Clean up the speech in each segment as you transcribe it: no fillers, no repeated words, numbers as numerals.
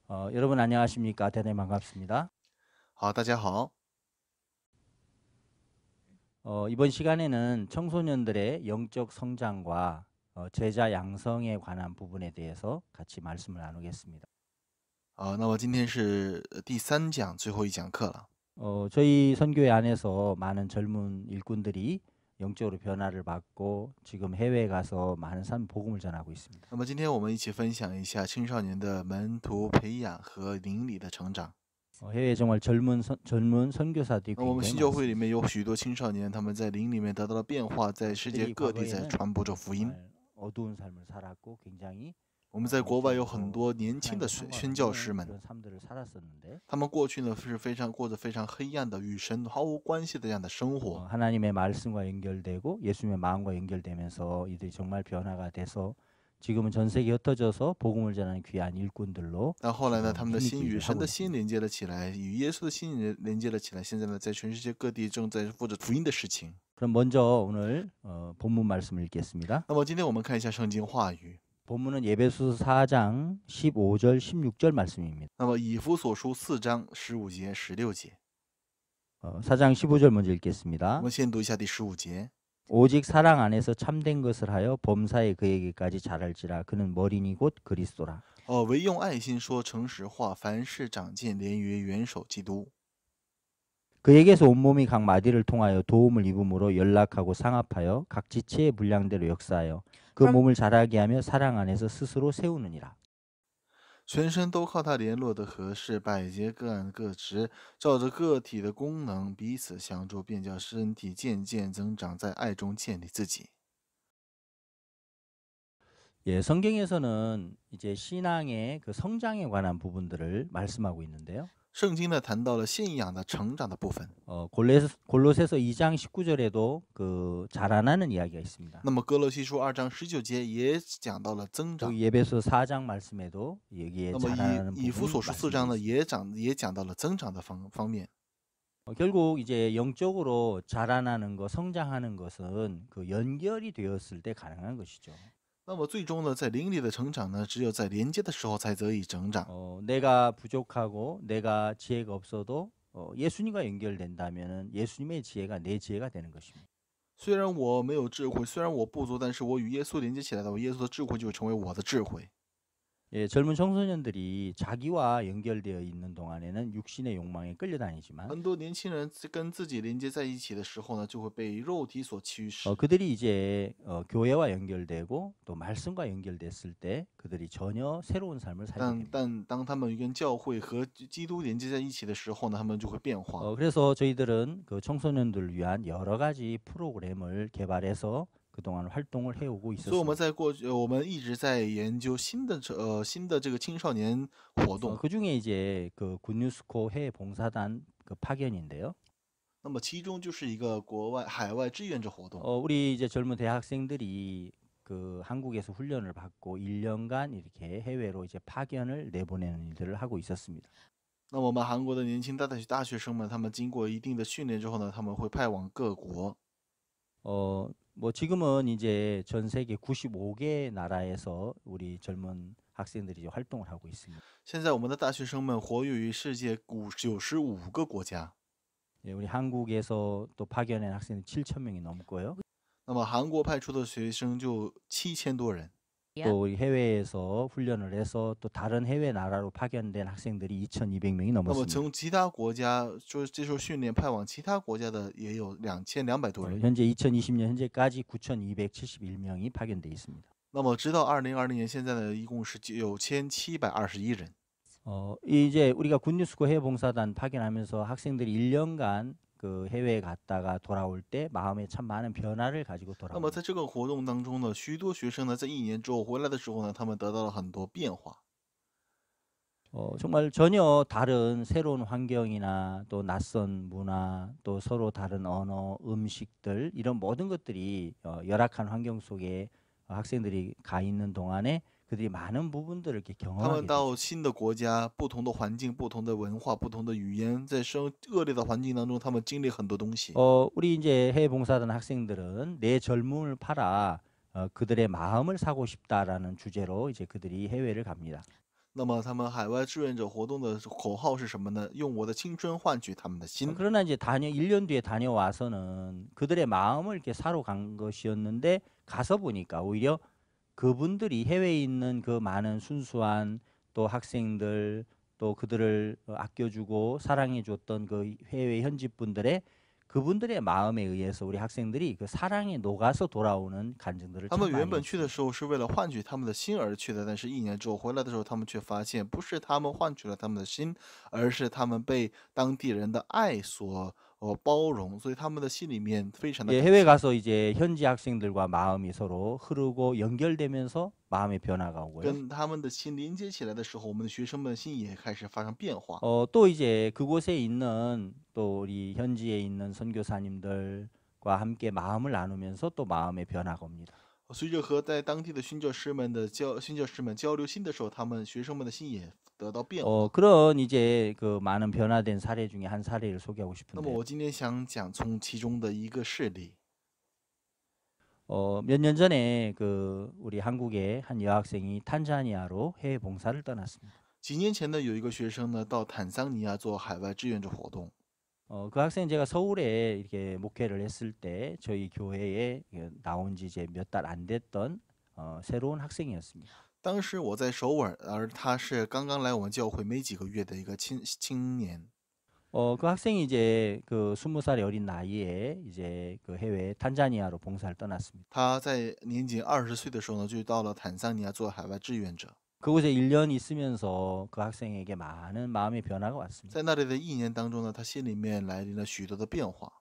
여러분 안녕하십니까? 대단히 반갑습니다. 好，大家好。이번 시간에는 청소년들의 영적 성장과 제자 양성에 관한 부분에 대해서 같이 말씀을 나누겠습니다. 那么今天是第3讲，最后一讲课了。 저희 선교회 안에서 많은 젊은 일꾼들이 영적으로 변화를 받고 지금 해외에 가서 많은 복음을 전하고 있습니다. 那么今天我们一起分享一下青少年的门徒培养和灵里的成长。 해외에 정말 젊은 선교사들이 那我们 굉장히 新教会里 많습니다. 面有许多青少年，他们在灵里面得到了变化，在世界 그들이 各地在 과거에는 传播着福音。 정말 어두운 삶을 살았고 굉장히 我们在国外有很 영적으로 多年轻的 하나님과 宣教 상관없는 师们， 그런 삶들을 살았었는데 他们过去呢是过着非常黑暗的、与神毫无关系的这样的生活。 하나님의 말씀과 연결되고 예수님의 마음과 연결되면서 이들이 정말 변화가 돼서 지금은 전 세계에 흩어져서 복음을 전하는 귀한 일꾼들로 但后来呢，他们的 힘있게 心与 일을 神 하고 的心 있습니다. 连接了起来，与耶稣的心连接了起来。现在呢，在全世界各地正在做着福音的事情。 그럼 먼저 오늘 본문 말씀을 읽겠습니다. 那么今天我们看一下圣经话语。 본문은 예배소서 4장 15절 16절 말씀입니다. 那么以弗所书4章15节、16节， 4장 15절 먼저 我 읽겠습니다. 们先读一下第15节。 오직 사랑 안에서 참된 것을 하여 범사에 그에게까지 자랄지라 그는 머리니 곧 그리스도라. 唯用爱心说诚实话，凡事长进，连于元首基督。 그에게서 온몸이 각 마디를 통하여 도움을 입음으로 연락하고 상합하여 각 지체의 분량대로 역사하여 그 몸을 자라게 하며 사랑 안에서 스스로 세우느니라. 全身都靠他联络的合适，百节各按各职，照着个体的功能彼此相助，便叫身体渐渐增长，在爱中建立自己。 예, 성경에서는 이제 신앙의 그 성장에 관한 부분들을 말씀하고 있는데요. 圣经呢谈到了信仰的成长的部分。 골로새서 2장 19절에도 그 자라나는 이야기가 있습니다. 那么哥罗西书2章19节也讲到了增 또 长。 예배소 4장 말씀에도 여기에 那么 자라나는 以弗 부분이 所书4章 말씀되어 呢 있습니다. 也讲到了增长的方面。 결국 이제 영적으로 자라나는 것, 성장하는 것은 그 연결이 되었을 때 가능한 것이죠. 那么最终呢，在灵里的成长呢，只有在连接的时候才得以成长。 내가 부족하고 내가 지혜가 없어도 예수님과 연결된다면은 예수님의 지혜가 내 지혜가 되는 것입니다. 虽然我没有智慧，虽然我不足，但是我与耶稣连接起来的话，耶稣的智慧就会成为我的智慧。 예, 젊은 청소년들이 자기와 연결되어 있는 동안에는 육신의 욕망에 끌려다니지만 很多年轻人跟自己连接在一起的时候呢，就会被肉体所驱使。 그들이 이제 교회와 연결되고 또 말씀과 연결됐을 때 그들이 전혀 새로운 삶을 살게 但 됩니다. 但当他们跟教会和基督连接在一起的时候呢，他们就会变化。 그래서 저희들은 그 청소년들을 위한 여러 가지 프로그램을 개발해서 그동안 활동을 해오고 所以我们 있었습니다. 在过去，我们一直在研究新的这个青少年活动。 그 중에 이제 그 굿뉴스코 해외 봉사단 그 파견인데요. 那么其中就是一个海外志愿者活动。 우리 이제 젊은 대학생들이 그 한국에서 훈련을 받고 1년간 이렇게 해외로 이제 파견을 내보내는 일들을 하고 있었습니다. 那我们韩国的年轻大学生们，他们经过一定的训练之后呢，他们会派往各国。 뭐 지금은 이제 전 세계 95개 나라에서 우리 젊은 학생들이 이제 활동을 하고 있습니다. 现在我们的大学生们活跃于世界95个国家。 예, 우리 한국에서 또 파견한 학생이 7,000명이 넘고요. 那么韩国派出的学生就7000多人。 또 우리 해외에서 훈련을 해서 또 다른 해외 나라로 파견된 학생들이 2,200명이 那么 넘었습니다. 从其他国家接受训练派往其他国家的也有2200多人。 현재 2020년 현재까지 9,271명이 파견돼 있습니다. 那么直到2020年，现在呢，一共是9721人。 이제 우리가 굿뉴스코 해외 봉사단 파견하면서 학생들이 1년간 그 해외에 갔다가 돌아올 때 마음에 참 많은 변화를 가지고 那么在 돌아옵니다. 这个活动当中呢，许多学生呢，在1年之后回来的时候呢，他们得到了很多变化。 정말 전혀 다른 새로운 환경이나 또 낯선 문화 또 서로 다른 언어, 음식들 이런 모든 것들이 열악한 환경 속에 학생들이 가 있는 동안에 그들이 많은 부분들을 이렇게 他 경험하게 们到 되죠. 新的国家，不同的环境、不同的文化、不同的语言，在恶劣的环境当中，他们经历很多东西。 우리 이제 해외 봉사단 학생들은 내 젊음을 팔아 그들의 마음을 사고 싶다라는 주제로 이제 그들이 해외를 갑니다. 那么他们海外志愿者活动的口号是什么呢？用我的青春换取他们的心。 그러나 이제 1년 뒤에 다녀와서는 그들의 마음을 이렇게 사러 간 것이었는데 가서 보니까 오히려 그분들이 해외에 있는 그 많은 순수한 또 학생들 또 그들을 아껴 주고 사랑해 줬던 그 해외 현지 분들의 그분들의 마음에 의해서 우리 학생들이 그 사랑에 녹아서 돌아오는 간증들을 他 참 们原 많이 本去的 했습니다. 时候是为了换取他们的心而去的，但是1年之后回来的时候，他们却发现不是他们换取了他们的心，而是他们被当地人的爱所包容，所以他们的心里面非常的 예, 感 해외 谢。 가서 이제 현지 학생들과 마음이 서로 흐르고 연결되면서 마음의 변화가 오고요. 跟他们的心连接起来的时候，我们的学生们的心也开始发生变化。 또 이제 그곳에 있는 또 우리 현지에 있는 선교사님들과 함께 마음을 나누면서 또 마음의 변화가 옵니다. 随着和在当地的宣教师们交流心的时候，他们学生们的心也得到变化。 그런 이제 그 많은 변화된 사례 중에 한 사례를 소개하고 那么 싶은데 我今天想讲从其中的一个事例。 몇 년 전에 그 우리 한국의 한 여학생이 탄자니아로 해외 봉사를 떠났습니다. 几年前呢，有一个学生呢到坦桑尼亚做海外志愿者活动。 그 학생 제가 서울에 이렇게 목회를 했을 때 저희 교회에 나온 지 이제 몇 달 안 됐던 새로운 학생이었습니다. 当时我在首尔，而他是刚刚来我们教会没几个月的一个青年。 그 학생이 이제 그 20살의 어린 나이에 이제 그 해외 탄자니아로 봉사를 떠났습니다. 他在年仅20岁的时候呢，就到了坦桑尼亚做海外志愿者。 그곳에 1년 있으면서 그 학생에게 많은 마음의 변화가 왔습니다. 在那里的1年当中呢，他心里面来临了许多的变化。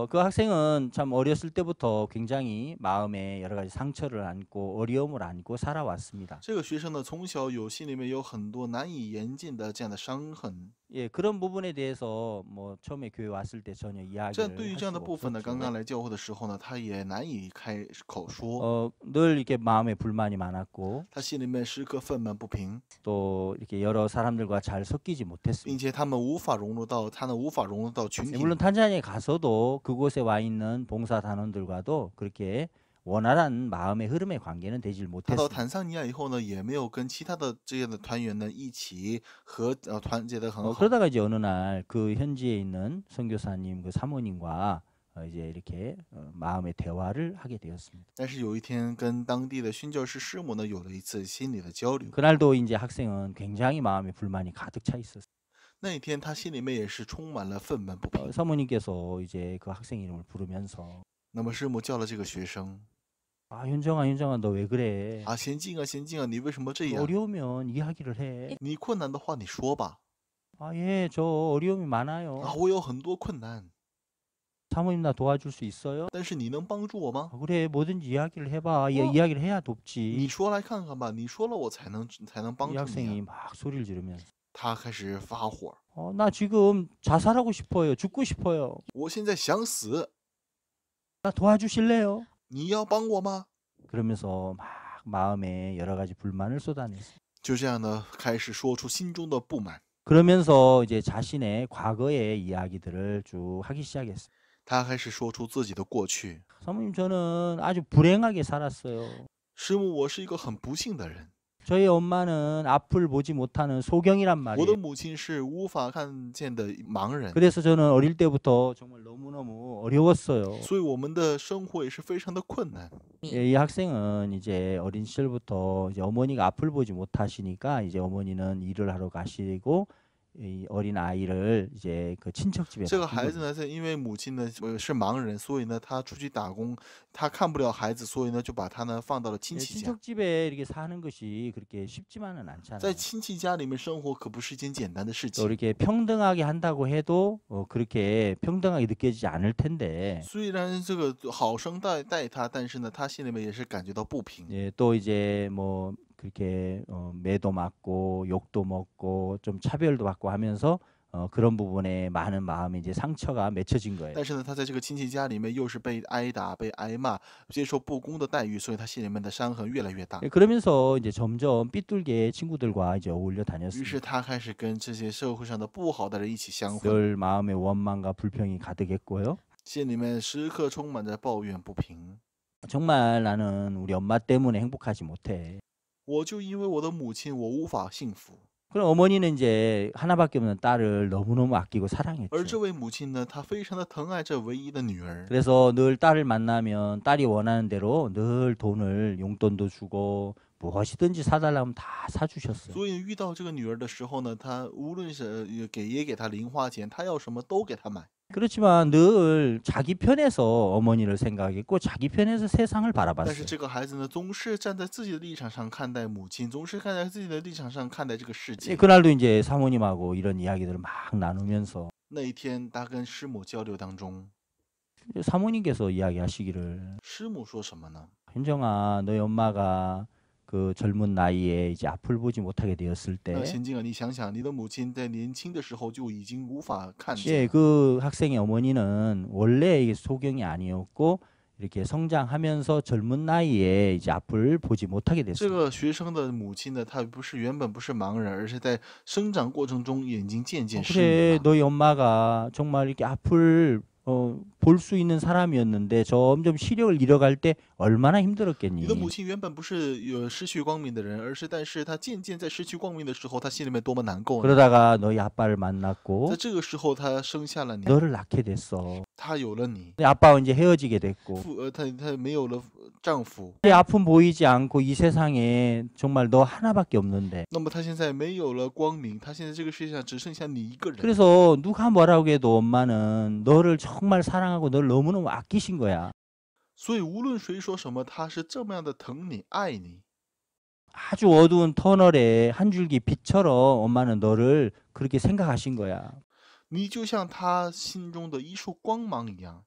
그 학생은 참 어렸을 때부터 굉장히 마음에 여러 가지 상처를 안고 어려움을 안고 살아왔습니다. 这个学生呢，从小心里面有很多难以言尽的这样的伤痕。 예, 그런 부분에 대해서 뭐 처음에 교회 왔을 때 전혀 对 이야기를 于 할 这样的 수가 部分呢，刚刚 없었죠. 来教会的时候呢，他也难以开口说， 늘 이렇게 마음에 불만이 많았고 他心里面时刻愤懑不平， 또 이렇게 여러 사람들과 잘 섞이지 并 못했습니다. 且他们无法融入到群 예, 体 물론 里。 탄자니아에 가서도 그곳에 와 있는 봉사 단원들과도 그렇게 원활한 마음의 흐름의 관계는 되질 他到 못했습니다. 坦桑尼亚以后呢，也没有跟其他的这样的团员呢一起团结的很好。 그러다가 이제 어느 날 그 현지에 있는 선교사님 그 사모님과 이제 이렇게 마음의 대화를 하게 되었습니다. 但是有一天跟当地的宣教师师母呢有了一次心理的交流， 그날도 이제 학생은 굉장히 마음에 불만이 가득 차 있었어요. 那一天他心里面也是充满了愤懑不平。 사모님께서 이제 그 학생 이름을 부르면서 那么师母叫了这个学生 아, 현정아, 너 왜 그래? 啊，贤静啊，贤静啊，你为什么这样？ 어려우면 이야기를 해. 你困难的话你说吧。 아, 예, 저 어려움이 啊， 많아요. 我有很多困难， 사모님 나 도와줄 수 있어요? 但是你能帮助我吗？ 그래, 뭐든지 이야기를 해봐. 어. 이야기를 해야 你 돕지. 说来看看吧，你说了我才能帮 이 助你啊。 학생이 막 소리를 지르면서 他开始发火， 나 지금 자살하고 싶어요. 죽고 싶어요. 我现在想死， 나 도와주실래요? 你要帮我吗？ 그러면서 막 마음에 여러 가지 불만을 쏟아냈어요. 就这样呢，开始说出心中的不满。 그러면서 이제 자신의 과거의 이야기들을 쭉 하기 시작했어요. 他开始说出自己的过去。 사모님 저는 아주 불행하게 살았어요. 师母，我是一个很不幸的人， 저희 엄마는 앞을 보지 못하는 소경이란 我 말이에요. 的母亲是无法看见的盲人， 그래서 저는 어릴 때부터 정말 너무너무 어려웠어요. 所以我们的生活也是非常的困难。 예, 이 학생은 이제 어린 시절부터 이제 어머니가 앞을 보지 못하시니까 이제 어머니는 일을 하러 가시고 이 어린 아이를 이제 그 친척 집에 这个 맡긴 孩子 겁니다. 呢，因为母亲呢是盲人，所以呢他出去打工，他看不了孩子，所以呢就把他呢放到了亲 예, 戚家。 친척 집에 이렇게 사는 것이 그렇게 쉽지만은 在 않잖아요. 亲戚家里面生活可不是一件简单的事 또 情。 이렇게 평등하게 한다고 해도 그렇게 평등하게 느껴지지 않을 텐데 虽然这个好生待他，但是呢，他心里面也是感觉到不平。 예, 또 이제 뭐 그렇게 매도 맞고 욕도 먹고 좀 차별도 받고 하면서 그런 부분에 많은 마음이 이제 상처가 맺혀진 거예요. 但是呢，他在这个亲戚家里面又是被挨打、被挨骂，接受不公的待遇，所以他心里面的伤痕越来越大。 예, 그러면서 이제 점점 삐뚤게 친구들과 이제 어울려 于是 다녔습니다. 他开始跟这些社会上的不好的人一起相混， 늘 마음에 원망과 불평이 가득했고요. 心里面时刻充满着抱怨不平。 정말 나는 우리 엄마 때문에 행복하지 못해. 我就因为我的母亲，我无法幸福。 그럼 어머니는 이제 하나밖에 없는 딸을 너무너무 아끼고 而这 사랑했죠. 位母亲呢，她非常的疼爱这唯一的女儿， 그래서 늘 딸을 만나면 딸이 원하는 대로 늘 돈을 용돈도 주고 무엇이든지 사달라면 다 사주셨어요. 所以遇到这个女儿的时候呢，她无论是也给她零花钱，她要什么都给她买。 그렇지만 늘 자기 편에서 어머니를 생각했고 자기 편에서 세상을 但是 바라봤어요. 这个孩子呢，总是站在自己的立场上看待母亲，总是站在自己的立场上看待这个世 예, 界。 그날도 이제 사모님하고 이런 이야기들을 막 나누면서 那一天，他跟师母交流当中， 사모님께서 이야기하시기를 师母说什么呢？ 현정아, 너희 엄마가 그 젊은 나이에 이제 앞을 보지 못하게 되었을 那 때 贤静啊，你想想，你的母亲在年轻的时候就已经无法看 예, 见了， 그 학생의 어머니는 원래 이게 소경이 아니었고 이렇게 성장하면서 젊은 나이에 이제 앞을 보지 못하게 这 됐어요. 个学生的母亲呢，她原本不是盲人，而是在生长过程中眼睛渐渐失明 그래, 了。 너희 엄마가 정말 이렇게 앞을 볼 수 있는 사람이었는데 점점 시력을 잃어갈 때 얼마나 你的 힘들었겠니? 母亲原本不是失去光明的人，但是她渐渐在失去光明的时候，她心里面多么难过呢？ 그러다가 너희 아빠를 在 만났고 这个时候，她生下了你， 너를 낳게 됐어. 她有了你， 근데 아빠와 이제 헤어지게 됐고 她没有了丈夫， 내 아픔 보이지 않고 이 세상에 정말 너 하나밖에 없는데 那么她现在没有了光明，她现在这个世界上只剩下你一个人。 그래서 누가 뭐라고 해도 엄마는 너를 정말 사랑하고 너를 너무너무 아끼신 거야. 所以无论谁说什么，她是这么样的疼你、爱你。 아주 어두운 터널에 한 줄기 빛처럼 엄마는 너를 그렇게 생각하신 거야. 你就像她心中的一束光芒一样。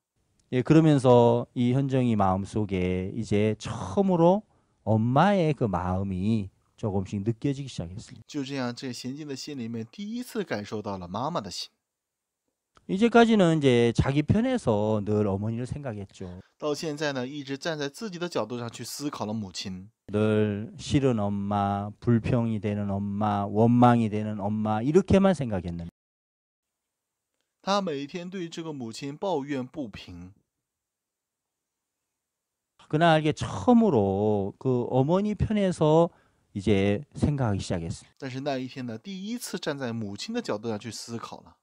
예, 그러면서 이 현정이 마음속에 이제 처음으로 엄마의 그 마음이 조금씩 느껴지기 시작했습니다. 就这样，这娴静的心里面第一次感受到了妈妈的心。 이제까지는 이제 자기 편에서 늘 어머니를 생각했죠. 到现在呢，一直站在自己的角度上去思考了母亲。 늘 싫은 엄마, 불평이 되는 엄마, 원망이 되는 엄마 이렇게만 생각했는데 他每天对这个母亲抱怨不平。 그날 이게 처음으로 그 어머니 편에서 이제 생각하기 시작했어요. 但是那一天呢，第一次站在母亲的角度上去思考了。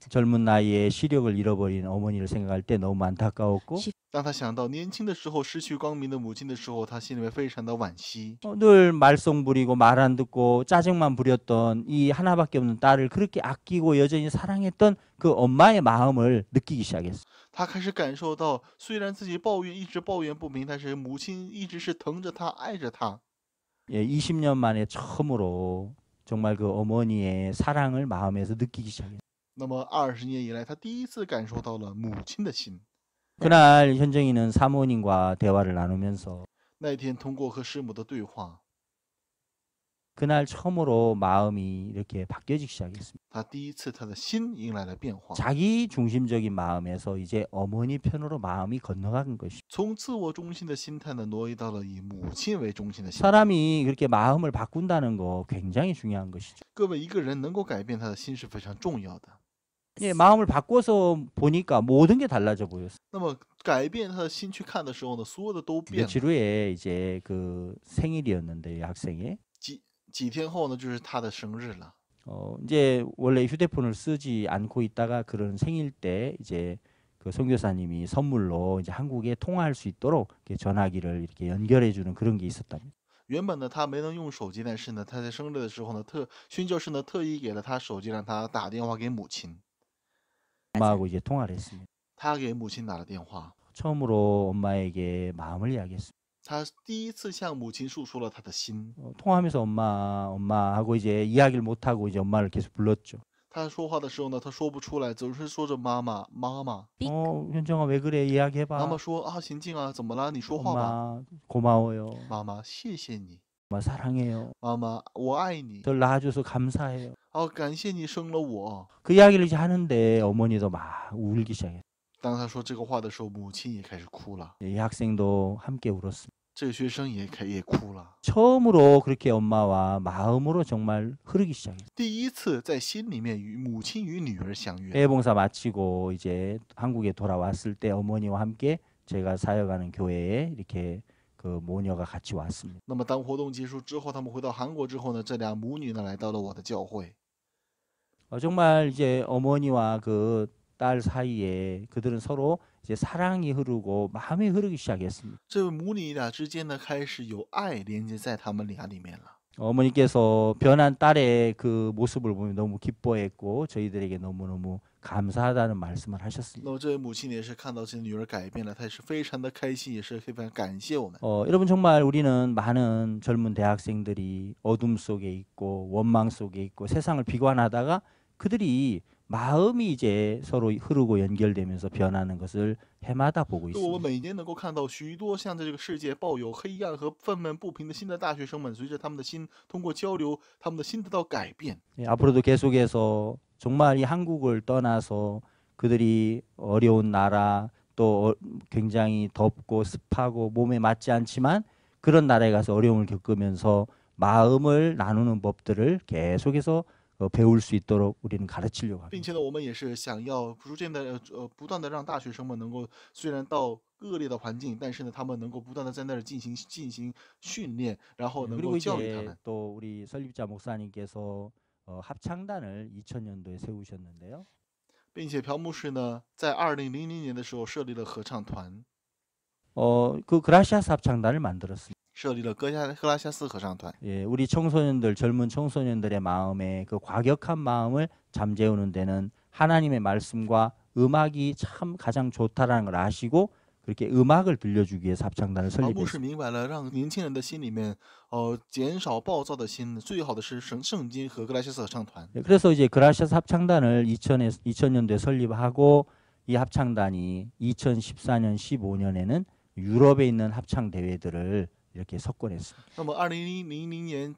젊은 나이에 시력을 잃어버린 어머니를 생각할 때 너무 안타까웠고 当他想到年轻的时候失去光明的母亲的时候，他心里面非常的惋惜。 늘 말썽 부리고 말 안 듣고 짜증만 부렸던 이 하나밖에 없는 딸을 그렇게 아끼고 여전히 사랑했던 그 엄마의 마음을 느끼기 시작했어요. 他开始感受到，虽然自己一直抱怨不平，但是母亲一直是疼着他、爱着他。 예, 20년 만에 처음으로 정말 그 어머니의 사랑을 마음에서 느끼기 시작했어요. 那么20年以来，他第一次感受到了母亲的心。 그날 현정이는 사모님과 대화를 나누면서 那一天，通过和师母的对话， 그날 처음으로 마음이 이렇게 바뀌어지기 시작했습니다. 他第一次他的心迎来了变化， 자기 중심적인 마음에서 이제 어머니 편으로 마음이 건너간 것이죠. 从自我中心的心态呢，挪移到了以母亲为中心的心态。 사람이 그렇게 마음을 바꾼다는 거 굉장히 중요한 것이죠. 各位，一个人能够改变他的心是非常重要的。 예, 마음을 바꿔서 보니까 모든 게 달라져 보였어요. 那么改变他的心去看的时候呢，所有的都变了。 며칠 후에 이제 그 생일이었는데 이 학생의 几天后呢，就是他的生日了。 이제 원래 휴대폰을 쓰지 않고 있다가 그런 생일 때 이제 그 선교사님이 선물로 이제 한국에 통화할 수 있도록 이렇게 전화기를 이렇게 연결해 주는 그런 게 있었답니다. 原本呢，他没能用手机，但是呢，他在生日的时候呢，宣教士呢特意给了他手机，让他打电话给母亲。 엄마하고 이제 통화를 했습니다. 他给母亲打了电话， 처음으로 엄마에게 마음을 이야기했습니다. 他第一次向母亲诉说了他的心。 통화하면서 엄마 하고 이제 이야기를 못 하고 이제 엄마를 계속 불렀죠. 他说话的时候呢，他说不出来，总是说着妈妈妈妈。 현정아 왜 그래 이야기해봐. 妈妈说啊，娴静啊，怎么了？你说话吧。 엄마 고마워요. 妈妈，谢谢你。 엄마 사랑해요. 妈妈，我爱你。 절 낳아줘서 감사해요. 哦，感谢你生了我。 그 이야기를 이제 하는데 어머니도 막 울기 시작해요. 当他说这个话的时候，母亲也开始哭了， 이 학생도 함께 울었습니다. 这个学生也哭了。 처음으로 그렇게 엄마와 마음으로 정말 흐르기 시작했어요. 第一次在心里面与母亲与女儿相遇。 해외봉사 마치고 이제 한국에 돌아왔을 때 어머니와 함께 제가 사역하는 교회에 이렇게 그 모녀가 같이 왔습니다. 那么当活动结束之后，他们回到韩国之后呢，这俩母女呢来到了我的教会。 정말 이제 어머니와 그 딸 사이에 그들은 서로 이제 사랑이 흐르고 마음이 흐르기 시작했습니다. 这位母女俩之间呢，开始有爱连接在他们俩里面了。 어머니께서 변한 딸의 그 모습을 보며 너무 기뻐했고 저희들에게 너무너무 감사하다는 말씀을 那 하셨습니다. 么这位母亲也是看到自己女儿改变了，她也是非常的开心，也是非常感谢我们。 여러분 정말 우리는 많은 젊은 대학생들이 어둠 속에 있고 원망 속에 있고 세상을 비관하다가 그들이 마음이 이제 서로 흐르고 연결되면서 변하는 것을 해마다 보고 就我们 있습니다. 每年能够看到许多像在这个世界抱有黑暗和愤懑不平的新的大学生们，随着他们的心通过交流，他们的心得到改变。 예, 앞으로도 계속해서 정말 이 한국을 떠나서 그들이 어려운 나라 또 굉장히 덥고 습하고 몸에 맞지 않지만 그런 나라에 가서 어려움을 겪으면서 마음을 나누는 법들을 계속해서 배울 수 있도록 우리는 가르치려고 并 합니다. 且呢，我们也是想要逐渐的不断的让大学生们能够，虽然到恶劣的环境，但是呢，他们能够不断的在那儿进行训练，然后能 그리고 够教育他 이제 们。 또 우리 설립자 목사님께서 합창단을 2000년도에 세우셨는데요. 并且朴牧师呢，在2000年的时候设立了合唱团， 그 그라시아스 합창단을 만들었습니다. 设立了克拉夏斯合唱团。 예, 우리 청소년들 젊은 청소년들의 마음에 그 과격한 마음을 잠재우는 데는 하나님의 말씀과 음악이 참 가장 좋다라는 걸 아시고 그렇게 음악을 들려주기 위해서 합창단을 朴牧师 설립했습니다. 明白了，让年轻人的心里面，减少暴躁的心，最好的是圣经和格莱西斯合唱团。 예, 그래서 이제 그라시아스 합창단을 2000년도에 설립하고 이 합창단이 2014년 15년에는 유럽에 있는 합창 대회들을 이렇게 석권했습니다. 那么2000年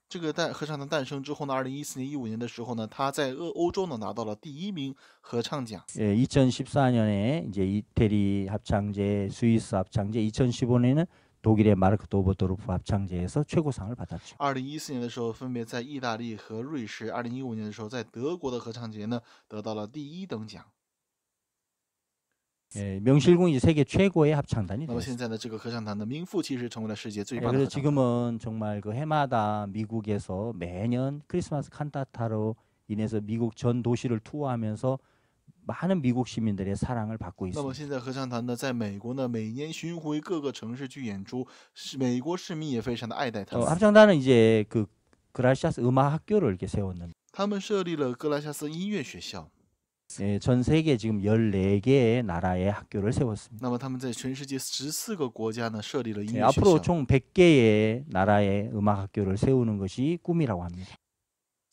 这个合唱团诞生之后呢，2014年、15年的时候呢，他在欧洲呢拿到了第1名合唱奖。 예, 2014년에 이제 이태리 합창제, 스위스 합창제, 2015년에는 독일의 마르크 도버도르프 합창제에서 최고상을 받았죠. 2014年的时候，分别在意大利和瑞士；2015年的时候，在德国的合唱节呢得到了第1等奖。 예, 명실공히 세계 최고의 합창단이 那么现 됐습니다. 在呢，这个合唱团的名副其实成为了世界最 예, 棒的 그래서 合唱团。 지금은 정말 그 해마다 미국에서 매년 크리스마스 칸타타로 인해서 미국 전 도시를 투어하면서 많은 미국 시민들의 사랑을 받고 那么 있습니다. 现在合唱团呢，在美国呢，每年巡回各个城市去演出，美国市民也非常的爱戴他们。 합창단은 이제 그 그라시아스 음악 학교를 이렇게 세웠는데 他们设立了格拉夏斯音乐学校。 예, 전 세계 지금 14개의 나라의 학교를 세웠습니다. 那么他们在全世界14个国家呢设立了音 예, 乐学 앞으로 校。 총 100개의 나라의 음악 학교를 세우는 것이 꿈이라고 합니다.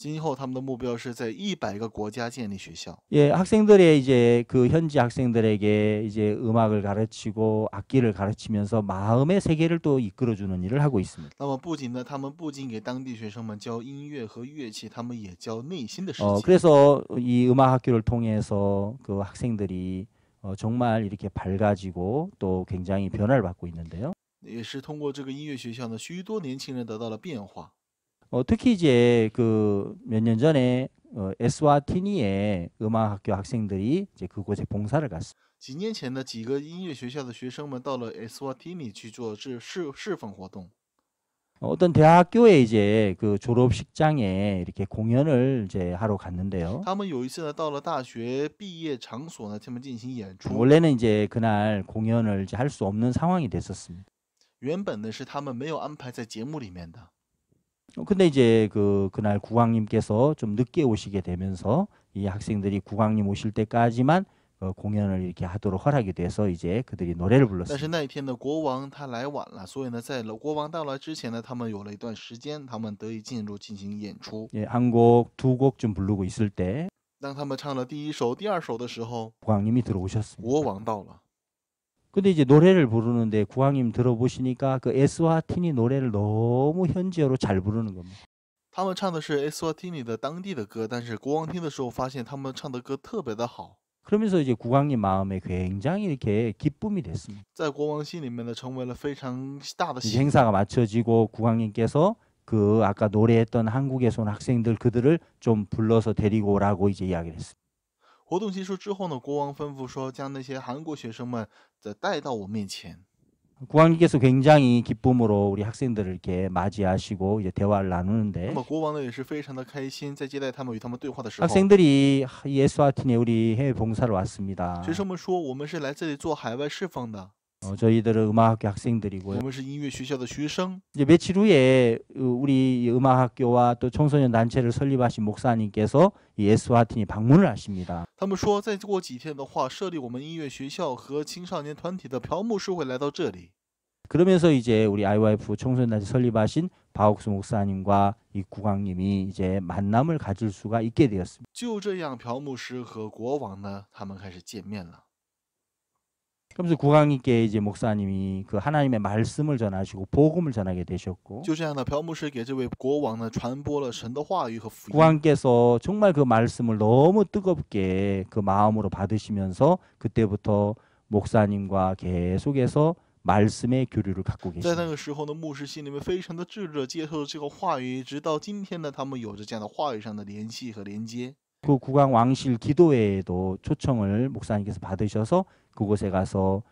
今后他们的目标是在100个国家建立学校。 예, 학생들의 이제 그 현지 학생들에게 이제 음악을 가르치고 악기를 가르치면서 마음의 세계를 또 이끌어주는 일을 하고 있습니다. 那么他们不仅给当地学生们教音乐和乐器，他们也教内心的世界。 그래서 이 음악 학교를 통해서 그 학생들이 정말 이렇게 밝아지고 또 굉장히 변화를 받고 있는데요. 也是通过这个音乐学校呢，许多年轻人得到了变化。 특히 이제 그 몇 년 전에 에스와티니의 음악 학교 학생들이 이제 그곳에 봉사를 갔습니다. 几年前呢，几个音乐学校的学生们到了 에스와티니 去做侍奉活动。 어떤 대학교에 이제 그 졸업식장에 이렇게 공연을 이제 하러 갔는데요. 他们有一次呢，到了大学毕业场所呢，他们进行演出。 원래는 이제 그날 공연을 이제 할 수 없는 상황이 됐었습니다. 原本呢是他们没有安排在节目里面的。 근데 이제 그날 국왕님께서 좀 늦게 오시게 되면서 이 학생들이 국왕님 오실 때까지만 공연을 이렇게 하도록 허락이 돼서 이제 그들이 노래를 但是 불렀습니다. 那一天呢，国王他来晚了，所以呢，在国王到来之前呢，他们有了一段时间，他们得以进行演出。 예, 한 곡, 두 곡 좀 부르고 있을 때 当他们唱了第1首、第2首的时候， 국왕님이 들어오셨습니다. 国王到了。 근데 이제 노래를 부르는데 국왕님 들어보시니까 그 에스와티니 노래를 너무 현지어로 잘 부르는 겁니다. 他们唱的是 에스와티니 的当地的歌，但是国王听的时候发现他们唱的歌特别的好， 그러면서 이제 국왕님 마음에 굉장히 이렇게 기쁨이 됐습니다. 在国王心里面呢，成为了非常大的 이제 喜悦。 행사가 마쳐지고 국왕님께서 그 아까 노래했던 한국에서 온 학생들 그들을 좀 불러서 데리고 오라고 이제 이야기를 했습니다. 活动结束之后呢，国王吩咐说，将那些韩国学生们再带到我面前。 국왕님께서 굉장히 기쁨으로 우리 학생들을 이렇게 맞이하시고 이제 대화를 那 나누는데 么国王呢也是非常的开心，在接待他们与他们对话的时候， 학생들이 예스와틴에 우리 해외 봉사를 왔습니다. 学生们说我们是来这里做海外释放的， 저희들은 음악학교 我 학생들이고요. 们是音乐学校的学生。 이제 며칠 후에 우리 음악학교와 또 청소년 단체를 설립하신 목사님께서 이 예스와틴이 방문을 하십니다. 他们说再过几天的话，设立我们音乐学校和青少年团体的朴牧师会来到这里。 그러면서 이제 우리 IYF 청소년 단체 설립하신 바옥수 목사님과 이 국왕님이 이제 만남을 가질 수가 있게 되었습니다. 就这样，朴牧师和国王呢，他们开始见面了。 그러면서 국왕님께 이제 목사님이 그 하나님의 말씀을 전하시고 복음을 전하게 되셨고 就这样呢，朴牧师给这位国王呢传播了神的话语和福音。 국왕께서 정말 그 말씀을 너무 뜨겁게 그 마음으로 받으시면서 그때부터 목사님과 계속해서 말씀의 교류를 갖고 在那 계십니다. 个时候呢，牧师心里面非常的炙热，接受这个话语，直到今天呢，他们有着这样的话语上的联系和连接。 그 국왕 왕실 기도회에도 초청을 목사님께서 받으셔서 그곳에 가서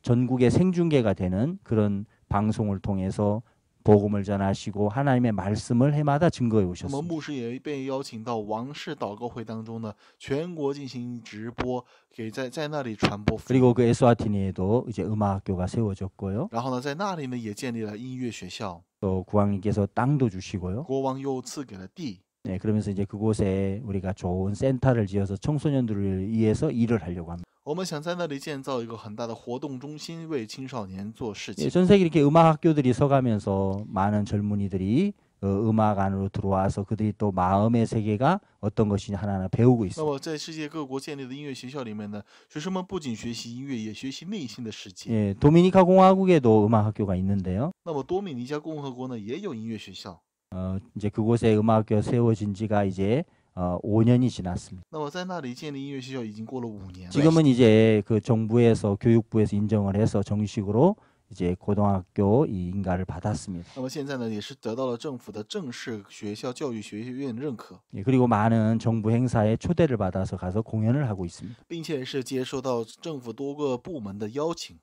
전국의 생중계가 되는 그런 방송을 통해서 복음을 전하시고 하나님의 말씀을 해마다 증거해 那么 오셨습니다. 牧师也被邀请到王室祷告会当中呢，全国进行直播，给在那里传播福音。 그리고 그 에스와티니에도 이제 음악학교가 세워졌고요. 然后呢，在那里呢也建立了音乐学校， 또 국왕님께서 땅도 주시고요. 国王又赐给了地。 네, 그러면서 이제 그곳에 우리가 좋은 센터를 지어서 청소년들을 위해서 일을 하려고 합니다. 我们想在那里建造一个很大的活动中心，为青少年做事 예, 情。 전 세계 이렇게 음악학교들이 서가면서 많은 젊은이들이 음악 안으로 들어와서 그들이 또 마음의 세계가 어떤 것이냐 하나하나 배우고 那 있습니다. 么在世界各国建立的音乐学校里面呢，学生们不仅学习音乐，也学习内心的世界。 예, 도미니카 공화국에도 음악학교가 있는데요. 那么多米尼加共和国呢也有音乐学校。 이제 그곳에 음악학교 세워진 지가 이제 5년이 지났습니다. 那么在那里建立音乐学校已经过了5年了。 지금은 이제 그 정부에서 교육부에서 인정을 해서 정식으로 이제 고등학교 이 인가를 받았습니다. 那么现在呢，也是得到了政府的正式学校教育学院认可， 예, 그리고 많은 정부 행사에 초대를 받아서 가서 공연을 하고 있습니다. 并且是接受到政府多个部门的邀请。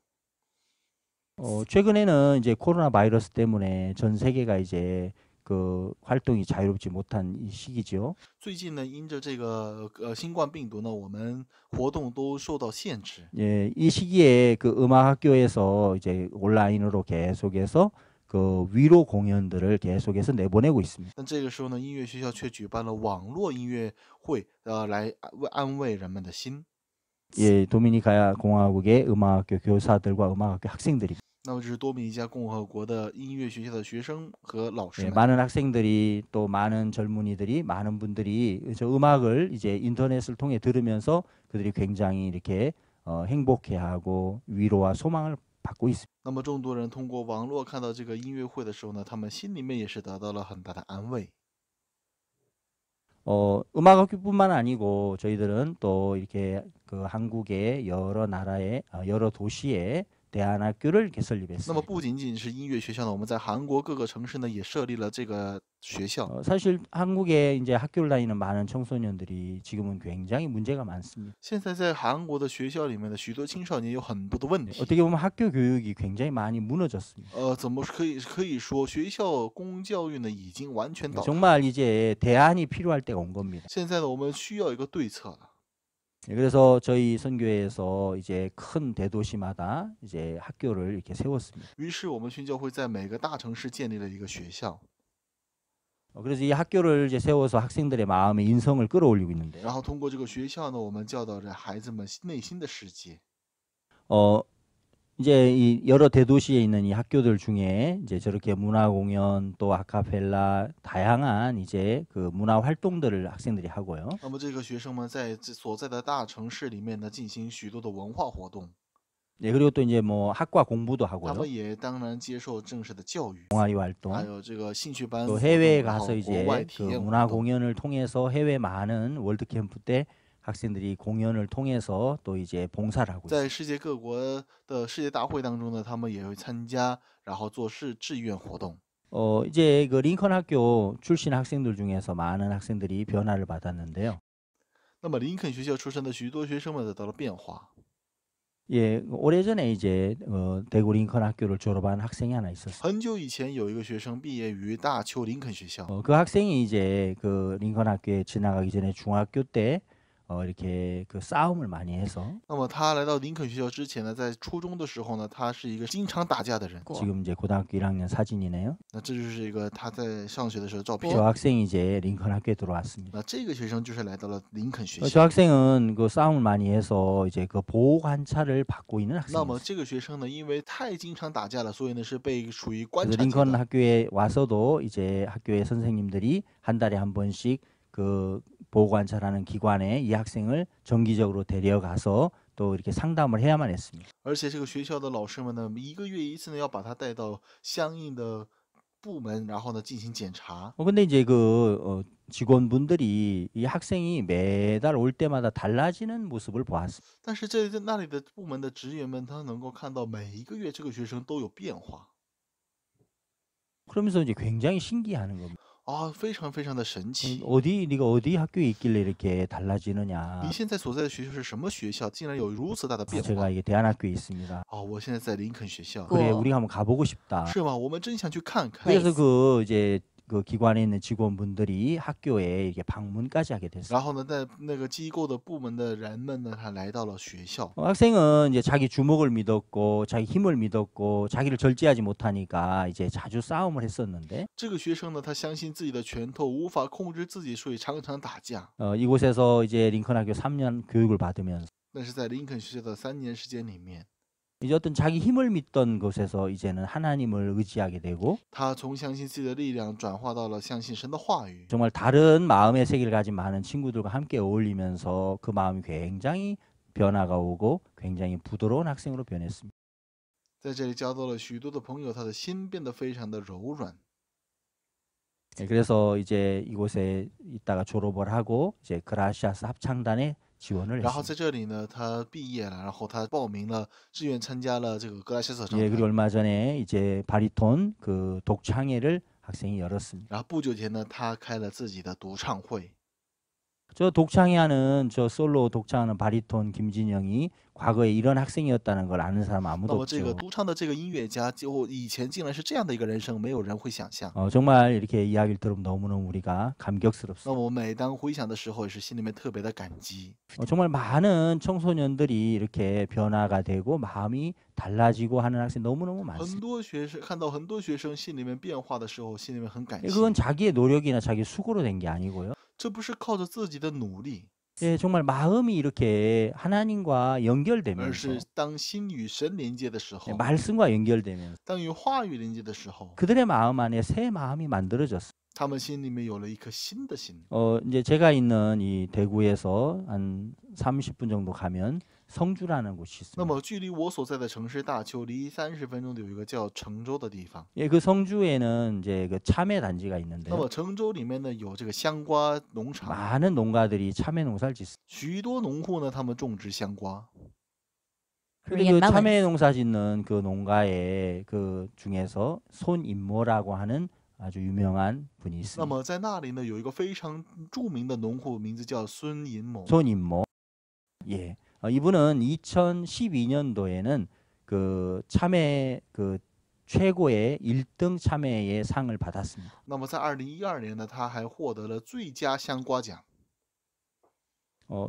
최근에는 이제 코로나 바이러스 때문에 전 세계가 이제 그 활동이 자유롭지 못한 이 시기죠. 最近呢，因着这个新冠病毒呢，我们活动都受到限制。 예, 이 시기에 그 음악학교에서 이제 온라인으로 계속해서 그 위로 공연들을 계속해서 내보내고 있습니다. 但这个时候呢，音乐学校却举办了网络音乐会，来安慰人们的心。 예, 도미니카 공화국의 음악학교 교사들과 음악학교 학생들이 那么这是多米尼加共和国的音乐学校的学生和老师 예, 们。 많은 학생들이 또 많은 젊은이들이 많은 분들이 저 음악을 이제 인터넷을 통해 들으면서 그들이 굉장히 이렇게 행복해하고 위로와 소망을 받고 있습니다. 那么众多人通过网络看到这个音乐会的时候呢，他们心里面也是得到了很大的安慰。 음악학교뿐만 아니고 저희들은 또 이렇게 그 한국의 여러 나라의 여러 도시에 대안학교를 이렇게 那么 설립했습니다. 不仅仅是音乐学校呢，我们在韩国各个城市呢也设立了这个学校。 사실 한국에 이제 학교를 다니는 많은 청소년들이 지금은 굉장히 문제가 많습니다. 现在在韩国的学校里面的许多青少年有很多的问题。 어떻게 보면 학교 교육이 굉장히 많이 무너졌습니다. 怎么可以说学校公教育呢已经完全倒塌。 정말 이제 대안이 필요할 때가 온 겁니다. 现在呢，我们需要一个对策了。 그래서 저희 선교회에서 이제 큰 대도시마다 이제 학교를 이렇게 세웠습니다. 于是我们宣教会在每个大城市建立了一个学校， 그래서 이 학교를 이제 세워서 학생들의 마음의 인성을 끌어올리고 있는데요. 然后通过这个学校呢，我们教导着孩子们内心的世界。 이제 이 여러 대도시에 있는 이 학교들 중에 이제 저렇게 문화 공연 또 아카펠라 다양한 이제 그 문화 활동들을 학생들이 하고요. 那么这个学生们在所在的大城市里面呢，进行许多的文化活动， 네, 그리고 또 이제 뭐 학과 공부도 他 하고요. 们也当然接受正式的教育， 동아리 还 활동. 有这个兴趣班活 또 动， 해외에 然后 가서 国 이제 外 그 体验 문화 活动。 공연을 통해서 해외 많은 월드 캠프 때 학생들이 공연을 통해서 또 이제 봉사를 하고 在 있습니다. 世界各国的世界大会当中呢，他们也会参加，然后做志愿活动。 이제 그 링컨 학교 출신 학생들 중에서 많은 학생들이 변화를 받았는데요. 那么林肯学校出身的许多学生们得到了变化。 예, 오래전에 이제 대구 링컨 학교를 졸업한 학생이 하나 있었어요. 很久以前有一个学生毕业于大邱林肯学校， 그 학생이 이제 그 링컨 학교에 지나가기 전에 중학교 때 이렇게 그 싸움을 많이 해서 那么他来到林肯学校之前呢，在初中的时候呢，他是一个经常打架的人。 지금 이제 고등학교 1학년 사진이네요. 那这就是一个他在上学的时候的照片。 저 학생이 이제 링컨 학교에 들어왔습니다. 那这个学生就是来到了林肯学 저 校。 학생은 그 싸움을 많이 해서 이제 그 보호 관찰을 받고 있는 那么 학생이었어요. 这个学生呢，因为太经常打架了，所以呢是被处于观 그래서 察阶 링컨 段。 학교에 와서도 이제 학교의 선생님들이 한 달에 한 번씩 그 보호 관찰하는 기관에 이 학생을 정기적으로 데려가서 또 이렇게 상담을 해야만 했습니다. 而且这个学校的老师们呢，一个月一次呢，要把他带到相应的部门，然后呢进行检查。 근데 이제 그 직원분들이 이 학생이 매달 올 때마다 달라지는 모습을 보았습니다. 但是在那里的部门的职员们，他能够看到每一个月这个学生都有变化 그러면서 이제 굉장히 신기해하는 겁니다. 啊，非常非常的神奇。 네가 어디 학교에 있길래 이렇게 달라지느냐. 你现在所在的学校是什么学校？竟然有如此大的变 제가 化 이게 대안학교에 있습니다. 啊！我现在在林肯学校， 그래, 우리가 한번 가보고 싶다. 是吗？我们真想去看看。 그래서 그 이제 그 기관에 있는 직원분들이 학교에 이렇게 방문까지 하게 됐어요. 然后呢，在那个机构的部门的人们呢，他来到了学校。 학생은 이제 자기 주먹을 믿었고 자기 힘을 믿었고 자기를 절제하지 못하니까 이제 자주 싸움을 했었는데 这个学生呢，他相信自己的拳头无法控制自己，所以常常打架。 이곳에서 이제 링컨 학교 3년 교육을 받으면서 但是在林肯学校的3年时间里面， 이제 어떤 자기 힘을 믿던 곳에서 이제는 하나님을 의지하게 되고 他从相信自己的力量转化到了相信神的话语。 정말 다른 마음의 세계를 가진 많은 친구들과 함께 어울리면서 그 마음이 굉장히 변화가 오고 굉장히 부드러운 학생으로 변했습니다. 在这里交到了许多的朋友，他的心变得非常的柔软。 그래서 이제 이곳에 있다가 졸업을 하고 이제 그라시아스 합창단에 지원을 然后 했습니다. 在这里呢，他毕业了，然后他报名了，志愿参加了这个格拉西斯合唱 예, 그리고 团。 얼마 전에 이제 바리톤 그 독창회를 학생이 열었습니다. 然后不久前呢，他开了自己的独唱会。 저 독창회하는 저 솔로 독창하는 바리톤 김진영이 과거에 이런 학생이었다는 걸 아는 사람 那 아무도 么这个 없죠. 独唱的这个音乐家，就以前竟然是这样的一个人生，没有人会想象。 정말 이렇게 이야기를 들으면 너무너무 우리가 那 감격스럽습니다. 么我每当回想的时候，也是心里面特别的感激。 정말 많은 청소년들이 이렇게 변화가 되고 마음이 달라지고 하는 학생 너무너무 很 많습니다. 多学生看到很多学生心里面变化的时候，心里面很感激。 그건 자기의 노력이나 자기 수고로 된 게 아니고요. 这不是靠着自己的努力， 예, 정말 마음이 이렇게 하나님과 而 연결되면서 是当心与神连接的时 예, 候， 말씀과 연결되면서 当与话语连接的时候， 그들의 마음 안에 새 마음이 만들어졌어요. 他们心里面有了一颗新的心。 이제 제가 있는 이 대구에서 한 30분 정도 가면 성주라는 곳이 那 있습니다. 么，距离我所在的城市大邱离30分钟的有一个叫成州的地方。 예, 그 성주에는 이제 그 참외 단지가 那 있는데요. 么成州里面呢有这个香瓜农场， 많은 농가들이 참외 농사를 짓습니다. 许多农户呢他们种植香瓜。 근데 그 참외 농사 짓는 그 농가의 그 중에서 손임모라고 하는 아주 유명한 분이 那 있습니다. 么在那里呢有一个非常著名的农户，名字叫孙银某。 손임모. 예. 이분은 2012년도에는 그 참외 그 최고의 1등 참외의 상을 받았습니다. 那么在2012年呢，他还获得了最佳香瓜奖。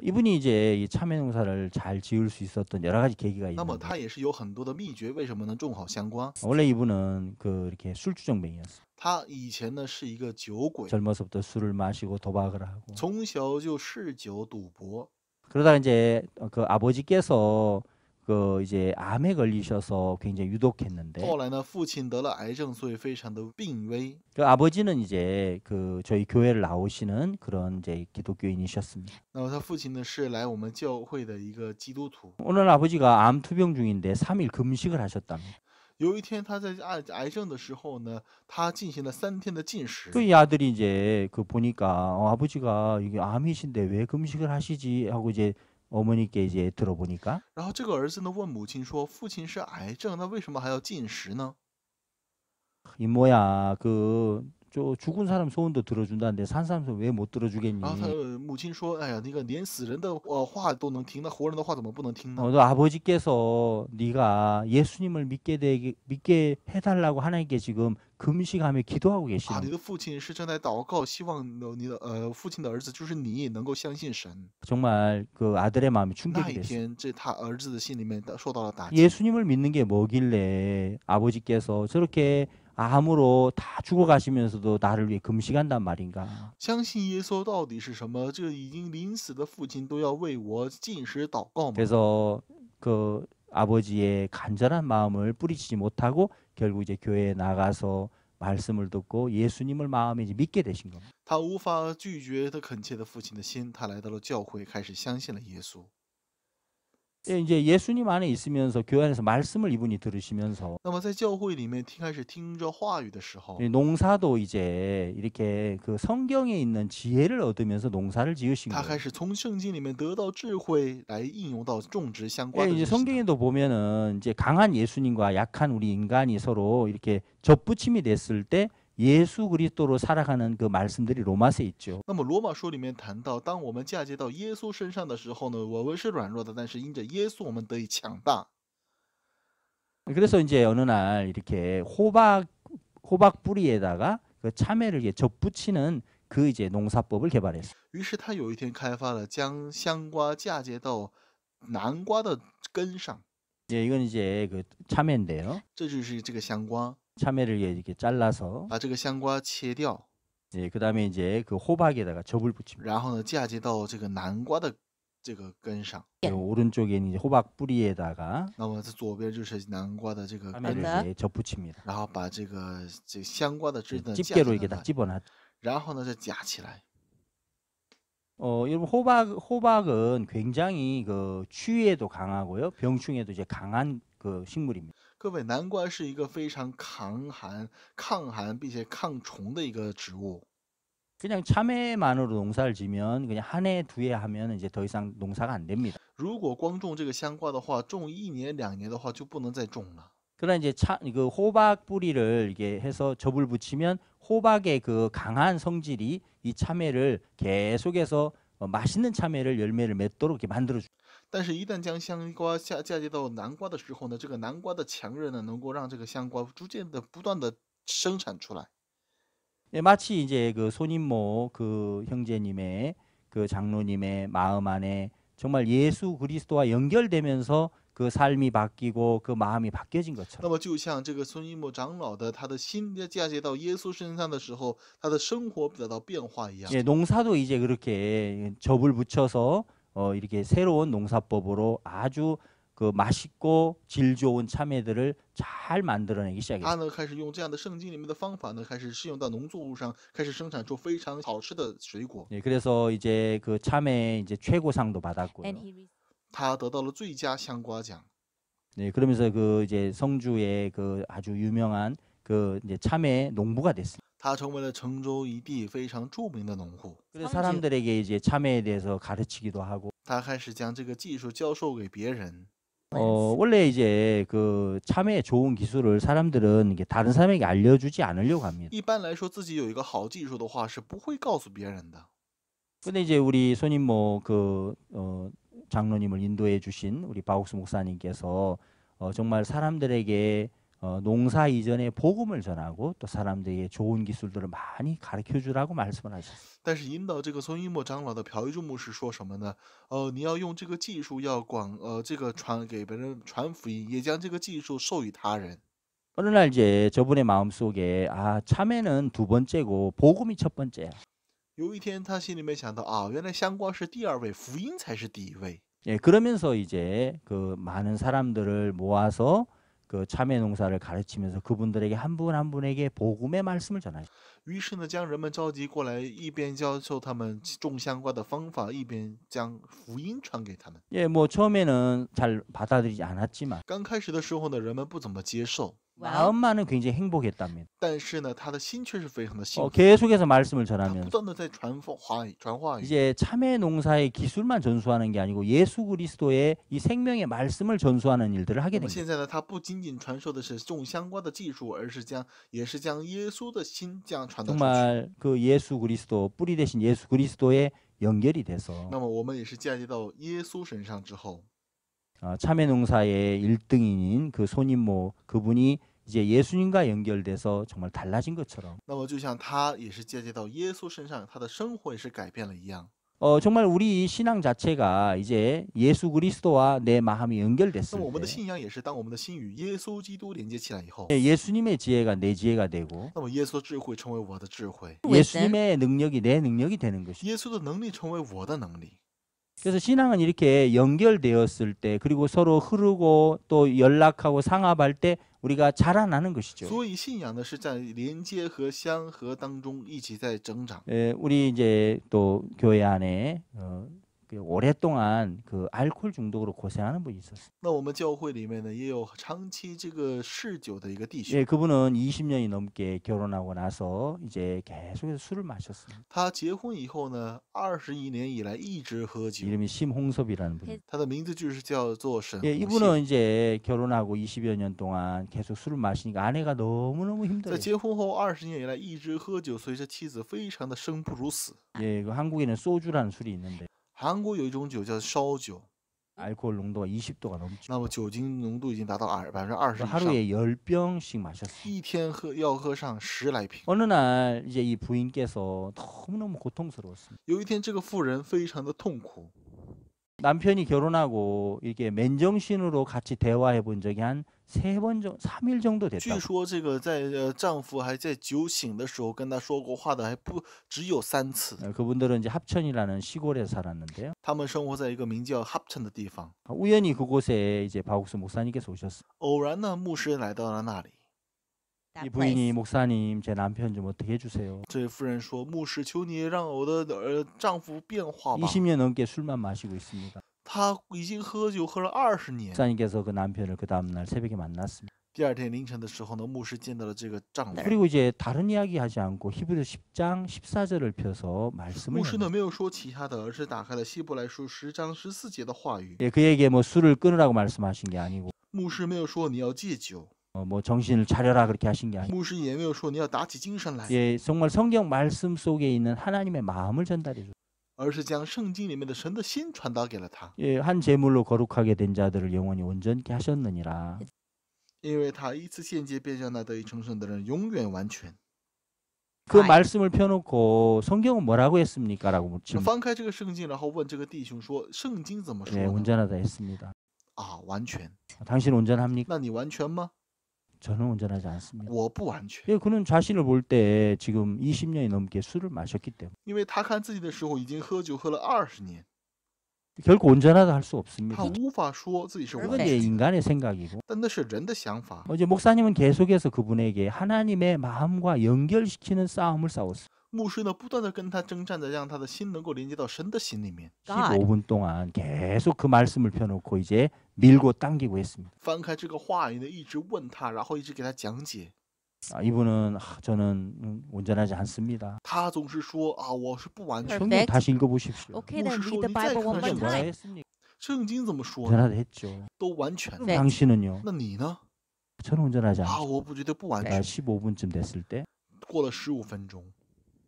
이분이 이제 이 참외 농사를 잘 지을 수 있었던 여러 가지 계기가 那么 있는데 他也是有很多的秘诀，为什么能种好香瓜？ 원래 이분은 그 이렇게 술주정뱅이였어요. 他以前呢是一个酒鬼， 젊어서부터 술을 마시고 도박을 하고 从小就嗜酒赌博。 그러다가 이제 그 아버지께서 그 이제 암에 걸리셔서 굉장히 유독했는데 后来呢，父亲得了癌症，所以非常的病危。 그 아버지는 이제 그 저희 교회를 나오시는 그런 이제 기독교인이셨습니다. 那么他父亲呢是来我们教会的一个基督徒。 오늘 아버지가 암 투병 중인데 3일 금식을 하셨답니다. 有一天他在癌症的时候呢，他进行了3天的禁食。 그 이 아들이 이제 그 보니까 아버지가 이게 암이신데 왜 금식을 하시지 하고 이제 어머니께 이제 들어보니까 然后这个儿子呢问母亲说：“父亲是癌症，那为什么还要禁食呢 이모야 그 저 죽은 사람 소원도 들어준다는데 산 사람 소원 왜 못 然后他 들어주겠니? 母亲说：“哎呀，那个连死人的话都能听，那活人的话怎么不能听呢？” 너 아버지께서 네가 예수님을 믿게 해달라고 하나님께 지금 금식하며 기도하고 啊，你 계시는 的父亲是正在祷告，希望你的父亲的儿子就是你能够相信神。 정말 그 아들의 마음이 那 충격이 一 됐어요. 天，这他儿子的心里面受到了打击。 예수님을 믿는 게 뭐길래 아버지께서 저렇게 암으로 다 죽어가시면서도 나를 위해 금식한단 말인가? 相信耶稣到底是什么？这已经临死的父亲都要为我进食祷告吗？ 그래서 그 아버지의 간절한 마음을 뿌리치지 못하고 결국 이제 교회에 나가서 말씀을 듣고 예수님을 마음에 이제 믿게 되신 겁니다. 他无法拒绝他恳切的父亲的心，他来到了教会，开始相信了耶稣。 예, 이제 예수님 안에 있으면서 교회 안에서 말씀을 이분이 들으시면서 那么在教会里面开始听着话语的时候， 이 농사도 이제 이렇게 그 성경에 있는 지혜를 얻으면서 농사를 지으신 他 거예요. 开始从圣经里面得到智慧，来应用到种植相 예, 关的 이제 事情。 성경에도 보면은 이제 강한 예수님과 약한 우리 인간이 서로 이렇게 접붙임이 됐을 때 예수 그리스도로 살아가는 그 말씀들이 로마서에 있죠. 那么罗马书里面谈到，当我们嫁接到耶稣身上的时候呢，我们是软弱的，但是因着耶稣，我们得以强大。 그래서 이제 어느 날 이렇게 호박 뿌리에다가 그 참외를 이제 접붙이는 그 이제 농사법을 개발했어요. 于是他有一天开发了将香瓜嫁接到南瓜的根上， 이제 이건 이제 그 참외인데요. 这就是这个香瓜， 참외를 이렇게 잘라서 把这个香瓜切掉， 예, 그다음에 이제 그 호박에다가 접을 붙입니다. 然后呢嫁接到这个南瓜的这个根上。 그 오른쪽에는 이제 호박 뿌리에다가 那么在左边就是南瓜的这个根， 참외를 이제 접붙입니다. 然后把这个香瓜的枝 예, 呢嫁 집게로 接 이렇게 到 다 那里， 집어넣. 然后呢再夹起来。 여러분 호박은 굉장히 그 추위에도 강하고요, 병충해도 이제 강한 그 식물입니다. 各位，南瓜是一个非常抗寒并且抗虫的一个植物。 그냥 참외만으로 농사를 지면 그냥 한 해, 두 해 하면 이제 더 이상 농사가 안 됩니다. 如果光种这个香瓜的话，种1年2年的话就不能再种了。 그러나 이제 그 호박 뿌리를 이게 해서 접을 붙이면 호박의 그 강한 성질이 이 참외를 계속해서 맛있는 참외를 열매를 맺도록 이렇게 만들어줍니다. 但是，一旦将香瓜嫁接到南瓜的时候呢，这个南瓜的强韧呢，能够让这个香瓜逐渐的、不断的生产出来。 예, 마치 이제 그 손인모 그 형제님의 그 장로님의 마음 안에 정말 예수 그리스도와 연결되면서 그 삶이 바뀌고 그 마음이 바뀌어진 那 것처럼 么，就像这个孙一木长老的他的心嫁接到耶稣身上的时候，他的生活得到变化一样。 예, 농사도 이제 그렇게 접을 붙여서 이렇게 새로운 농사법으로 아주 그 맛있고 질 좋은 참외들을 잘 만들어내기 他 시작했어요. 呢开始用这样的圣经里面的方法呢，开始适用到农作物上，开始生产出非常好吃的水果。 예, 그래서 이제 그 참외 이제 최고상도 받았고요. And he 他得到了最佳香瓜奖。 네, 그러면서 그 이제 성주의 그 아주 유명한 그 이제 참외 농부가 됐습니다. 他成为了成州一地非常著名的农户。 그래서 성주. 사람들에게 이제 참외에 대해서 가르치기도 하고 他开始将这个技术教授给别人。 원래 이제 그 참외의 좋은 기술을 사람들은 이게 다른 사람에게 알려주지 않으려고 합니다. 一般来说，自己有一个好技术的话，是不会告诉别人的。 근데 이제 우리 손인모 그 장로님을 인도해 주신 우리 바옥수 목사님께서 정말 사람들에게 농사 이전에 복음을 전하고 또 사람들에게 좋은 기술들을 많이 가르쳐 주라고 말씀을 하셨어요. 但是引导这个孙一墨长老的朴一柱牧师说什么呢？你要用这个技术，要这个传给别人传福音，也将这个技术授予他人。 어느 날 이제 저분의 마음속에 참외는 두 번째고 복음이 첫 번째야. 有一天，他心里面想到啊，原来香瓜是第二位，福音才是第一位。 예, 그러면서 이제 그 많은 사람들을 모아서 그 참외 농사를 가르치면서 그분들에게 한 분 한 분에게 복음의 말씀을 전하죠. 于是呢，将人们召集过来，一边教授他们种香瓜的方法，一边将福音传给他们。 예, 뭐 처음에는 잘 받아들이지 않았지만 刚开始的时候呢，人们不怎么接受， Well, 마음만은 굉장히 행복했답니다. 但是呢，他的心却是非常的幸福。 계속해서 말씀을 他不 전하면서 断的在传话语，传话语。 이제 참회 농사의 기술만 전수하는 게 아니고 예수 그리스도의 이 생명의 말씀을 전수하는 일들을 하게 那么 된 거예요. 现在呢，他不仅仅传授的是种香瓜的技术，而是也是将耶稣的心这样传达出去。 정말 그 예수 그리스도 뿌리 대신 예수 그리스도에 연결이 돼서 那么我们也是嫁接到耶稣身上之后， 참회 농사의 1등인인 그 손인모 그분이 이제 예수님과 연결돼서 정말 달라진 것처럼 那么就像他也是嫁接到耶稣身上，他的生活也是改变了一样。 정말 우리 신앙 자체가 이제 예수 그리스도와 내 마음이 那 연결됐을 么我们的 때 信仰也是当我们的心与耶稣基督连接起来以后， 예수님의 지혜가 내 지혜가 되고 那么耶稣的智慧成为我的智慧， 예수님의 능력이 내 능력이 되는 것이죠. 耶稣的能力成为我的能力。 그래서 신앙은 이렇게 연결되었을 때 그리고 서로 흐르고 또 연락하고 상합할 때 우리가 자라나는 것이죠. 所以信仰呢是在连接和相合当中一起在增长。 우리 이제 또 교회 안에 그 오랫동안 그 알코올 중독으로 고생하는 분이 있었어요. 那我们教会里面呢也有长期这个嗜酒的一个弟兄， 예, 그분은 20년이 넘게 결혼하고 나서 이제 계속해서 술을 마셨습니다. 他结婚以后呢21年以来一直喝酒， 이름이 심홍섭이라는 분이. 他的名字就是叫做沈 예, 红信。 이분은 이제 결혼하고 20여 년 동안 계속 술을 마시니까 아내가 너무너무 在 힘들어요. 结婚后20年以来一直喝酒，所以这妻子非常的生不如死。 예, 그 한국에는 소주라는 술이 있는데 韩国有一种酒叫烧酒， 알코올 농도가 20도가 넘죠. 那么酒精浓度已经达到20%以上， 하루에 10병씩 마셨어요. 一天要喝上10来瓶。 어느 날 이제 이 부인께서 너무너무 고통스러웠습니다. 有一天，这个妇人非常的痛苦， 남편이 결혼하고 이렇게 맨정신으로 같이 대화해 본 적이 한 3일 정도 据 됐다고. 说这个在丈夫还在酒醒的时候跟她说过话的还不只有3次。 그분들은 이제 합천이라는 시골에 살았는데요. 他们生活在一个名叫 합천 的地方， 우연히 그곳에 이제 박옥수 목사님께서 오셨어요. 偶然呢，牧师来到了那里。 이 that 부인이 place. 목사님 제 남편 좀 어떻게 해주세요. 这位妇人说：“牧师，求你让我的丈夫变化吧。 20년 넘게 술만 마시고 있습니다. 他已经喝酒喝了20年。 목사님께서 그 남편을 그 다음날 새벽에 만났습니다. 第二天凌晨的时候呢，牧师见到了这个丈夫。 그리고 이제 다른 이야기 하지 않고 히브리서 10장 14절을 펴서 말씀을 牧师呢 연 没有说其他的，而是打开了希伯来书10章14节的话语。 예, 그에게 뭐 술을 끊으라고 말씀하신 게 아니고 牧师没有说你要戒酒， 뭐 정신을 차려라 그렇게 하신 게 아니고 牧师也没有说你要打起精神来， 예, 정말 성경 말씀 속에 있는 하나님의 마음을 전달해 줘. 而是将圣经里面的神的心传达给了他。 예, 한 제물로 거룩하게 된 자들을 영원히 온전케 하셨느니라. 因为他一次献祭便让那得以成圣的人永远完全。 그 Right. 말씀을 펴놓고 성경은 뭐라고 했습니까라고 那 질문. 翻开这个圣经，然后问这个弟兄说：“圣经怎么说 네, 呢 온전하다 했습니다. ？”啊，完全。 당신 온전합니까? 那你完全吗？ 저는 온전하지 않습니다. 我不完全， 예, 그는 자신을 볼 때 지금 20년이 넘게 술을 마셨기 때문에 因为他看自己的时候已经喝酒喝了20年， 결코 온전하다 할 수 他 없습니다. 无法说自己是完 그건 对 이제 全， 인간의 생각이고 但那是人的想法。 이제 목사님은 계속해서 그분에게 하나님의 마음과 연결시키는 싸움을 싸웠어요. 牧师呢，不断的跟他征战着，让他的心能够连接到神的心里面。 God. 15분 동안 계속 그 말씀을 펴놓고 이제 밀고 당기고 했습니다. 翻开这个话语呢，一直问他，然后一直给他讲解。 이분은 저는 온전하지 않습니다. 他总是说啊，我是不完全。 Perfect. 성경 다시 읽어보십시오. Okay, 牧 then 师 read 说 the 你再 Bible 看 one 看 more 圣 뭐라 time. 했습니까? 圣经怎么说呢？ 온전하다 했죠. 都完全。 네. 당신은요? 那你呢？ 저는 온전하지 啊， 않죠. 我不觉得不完 아, 全。 15분쯤 됐을 때 过了15分钟，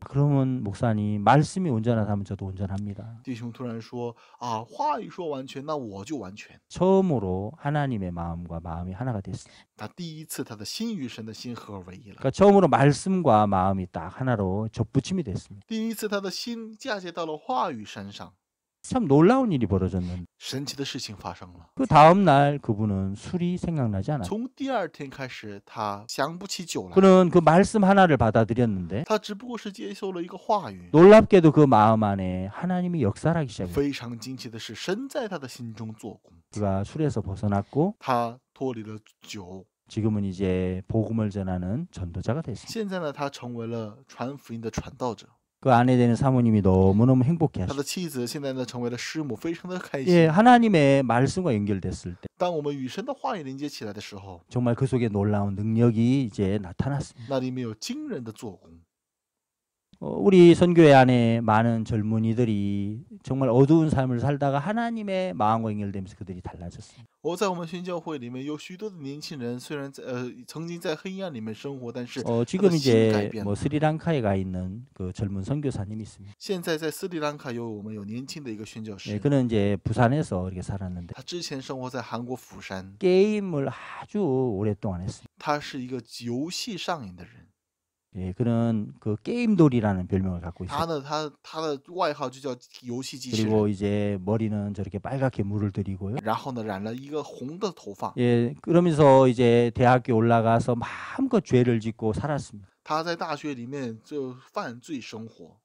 그러면 목사님 말씀이 온전하다면 저도 온전합니다. 弟兄突然说啊，话语说完全，那我就完全。 처음으로 하나님의 마음과 마음이 하나가 됐습니다. 他第一次他的心与神的心合而为一了。 그러니까 처음으로 말씀과 마음이 딱 하나로 접붙임이 됐습니다. 第一次他的心嫁接到了话语身上， 참 놀라운 일이 벌어졌는데 神奇的事情发生了。 그 다음 날 그분은 술이 생각나지 않았어요. 从第二天开始，他想不起酒来， 그는 그 말씀 하나를 받아들였는데 他只不过是接受了一个话语。 놀랍게도 그 마음 안에 하나님이 역사하기 시작했어요. 非常惊奇的是，神在他的心中做工， 그가 술에서 벗어났고 他脱离了酒。 지금은 이제 복음을 전하는 전도자가 됐습니다. 现在呢，他成为了传福音的传道者。그 아내 되는 사모님이 너무너무 행복해 他 하시죠. 的妻子现在呢成为了师母，非常的开 예, 心。 하나님의 말씀과 연결됐을 때 当我们与神的话语连接起来的时候， 정말 그 속에 놀라운 능력이 이제 나타났습니다. 那里面有惊人的做工。 우리 선교회 안에 많은 젊은이들이 정말 어두운 삶을 살다가 하나님의 마음과 연결되면서 그들이 달라졌습니다. 我在我们宣教会里面有许多的年轻人，虽然在曾经在黑暗里面生活，但是他的 지금 心改 이제 变 뭐 了。 스리랑카에 가 있는 그 젊은 선교사님이 있습니다. 现在在斯里兰卡我们有年轻的一个宣教 예, 师， 그는 이제 부산에서 이렇게 살았는데 他之前生活在韩国釜山， 게임을 아주 오랫동안 했습니다. 他是一个游戏上瘾的人。 예, 그는 그 게임돌이라는 별명을 갖고 他 있어요. 呢，他的外号就叫游戏机器 그리고 人。 이제 머리는 저렇게 빨갛게 물을 들이고요. 然后呢，染了一个红的头发。 예, 그러면서 이제 대학교 올라가서 마음껏 죄를 짓고 살았습니다. 他在大学里面就犯罪生活，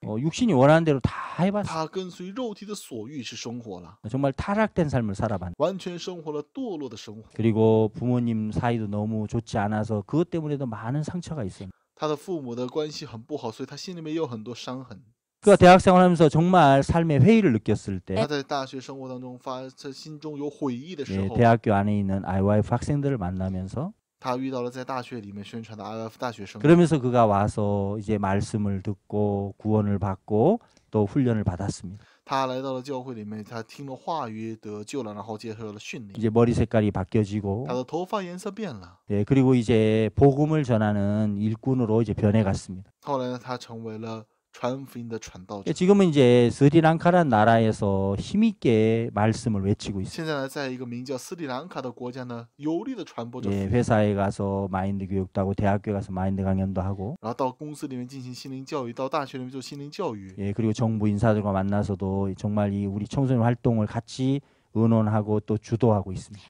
육신이 원하는 대로 다 해봤어요. 他跟随肉体的所欲去生活了， 정말 타락된 삶을 살아봤는데 完全生活了堕落的生活。 그리고 부모님 사이도 너무 좋지 않아서 그것 때문에도 많은 상처가 있어요. 他的父母的关系很不好，所以他心里面有很多伤痕。 그가 대학 생활하면서 정말 삶의 회의를 느꼈을 때 他在大学生活当中他心中有悔意的时 예, 候， 대학교 안에 있는 IYF 학생들을 만나면서 他遇到了在大学里面宣传的 IF 大学生， 그러면서 그가 와서 이제 말씀을 듣고 구원을 받고 또 훈련을 받았습니다. 他来到了教会里面，他听了话语得救了，然后接受了训练， 이제 머리 색깔이 바뀌어지고 他的头发颜色变了。 예, 그리고 이제 복음을 전하는 일꾼으로 이제 변해갔습니다. 后来呢，他成为了传福音的传道者 예, 。 지금은 이제 스리랑카라는 나라에서 힘있게 말씀을 외치고 있습니다. 现在呢，在一个名叫斯里兰卡的国家呢，有力的传播着福 예, 音， 회사에 가서 마인드 교육도 하고 대학교에 가서 마인드 강연도 하고 然后到公司里面进行心灵教育，到大学里面做心灵教育。 예, 그리고 정부 인사들과 만나서도 정말 이 우리 청소년 활동을 같이 의논하고 또 주도하고 있습니다.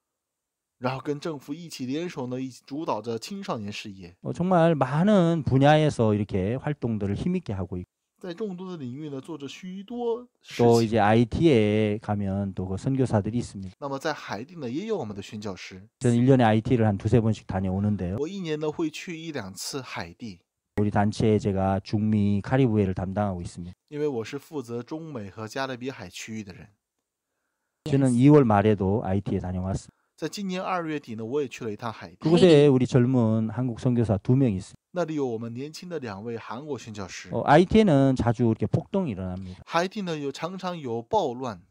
然后跟政府一起联手呢，一起主导着青少年事业， 정말 많은 분야에서 이렇게 활동들을 힘있게 하고 있고 在众多的领域呢做着许多事 또 情。 이제 IT에 가면 또 그 선교사들이 있습니다. 那么在海地呢，也有我们的宣教师。 저는 1년에 IT를 한 두세 번씩 다녀오는데요. 我一年呢会去一两次海地， 우리 단체에 제가 중미 카리브해를 담당하고 있습니다. 因为我是负责中美和加勒比海区域的人。 저는 2월 말에도 IT에 다녀왔습니다. 在今年2月底呢，我也去了一趟海地， 그곳에 우리 젊은 한국 선교사 2명 있습니다. 那里有我们年轻的2位韩国宣教师。 IT에는 자주 이렇게 폭동이 일어납니다. 海地呢常常有暴乱，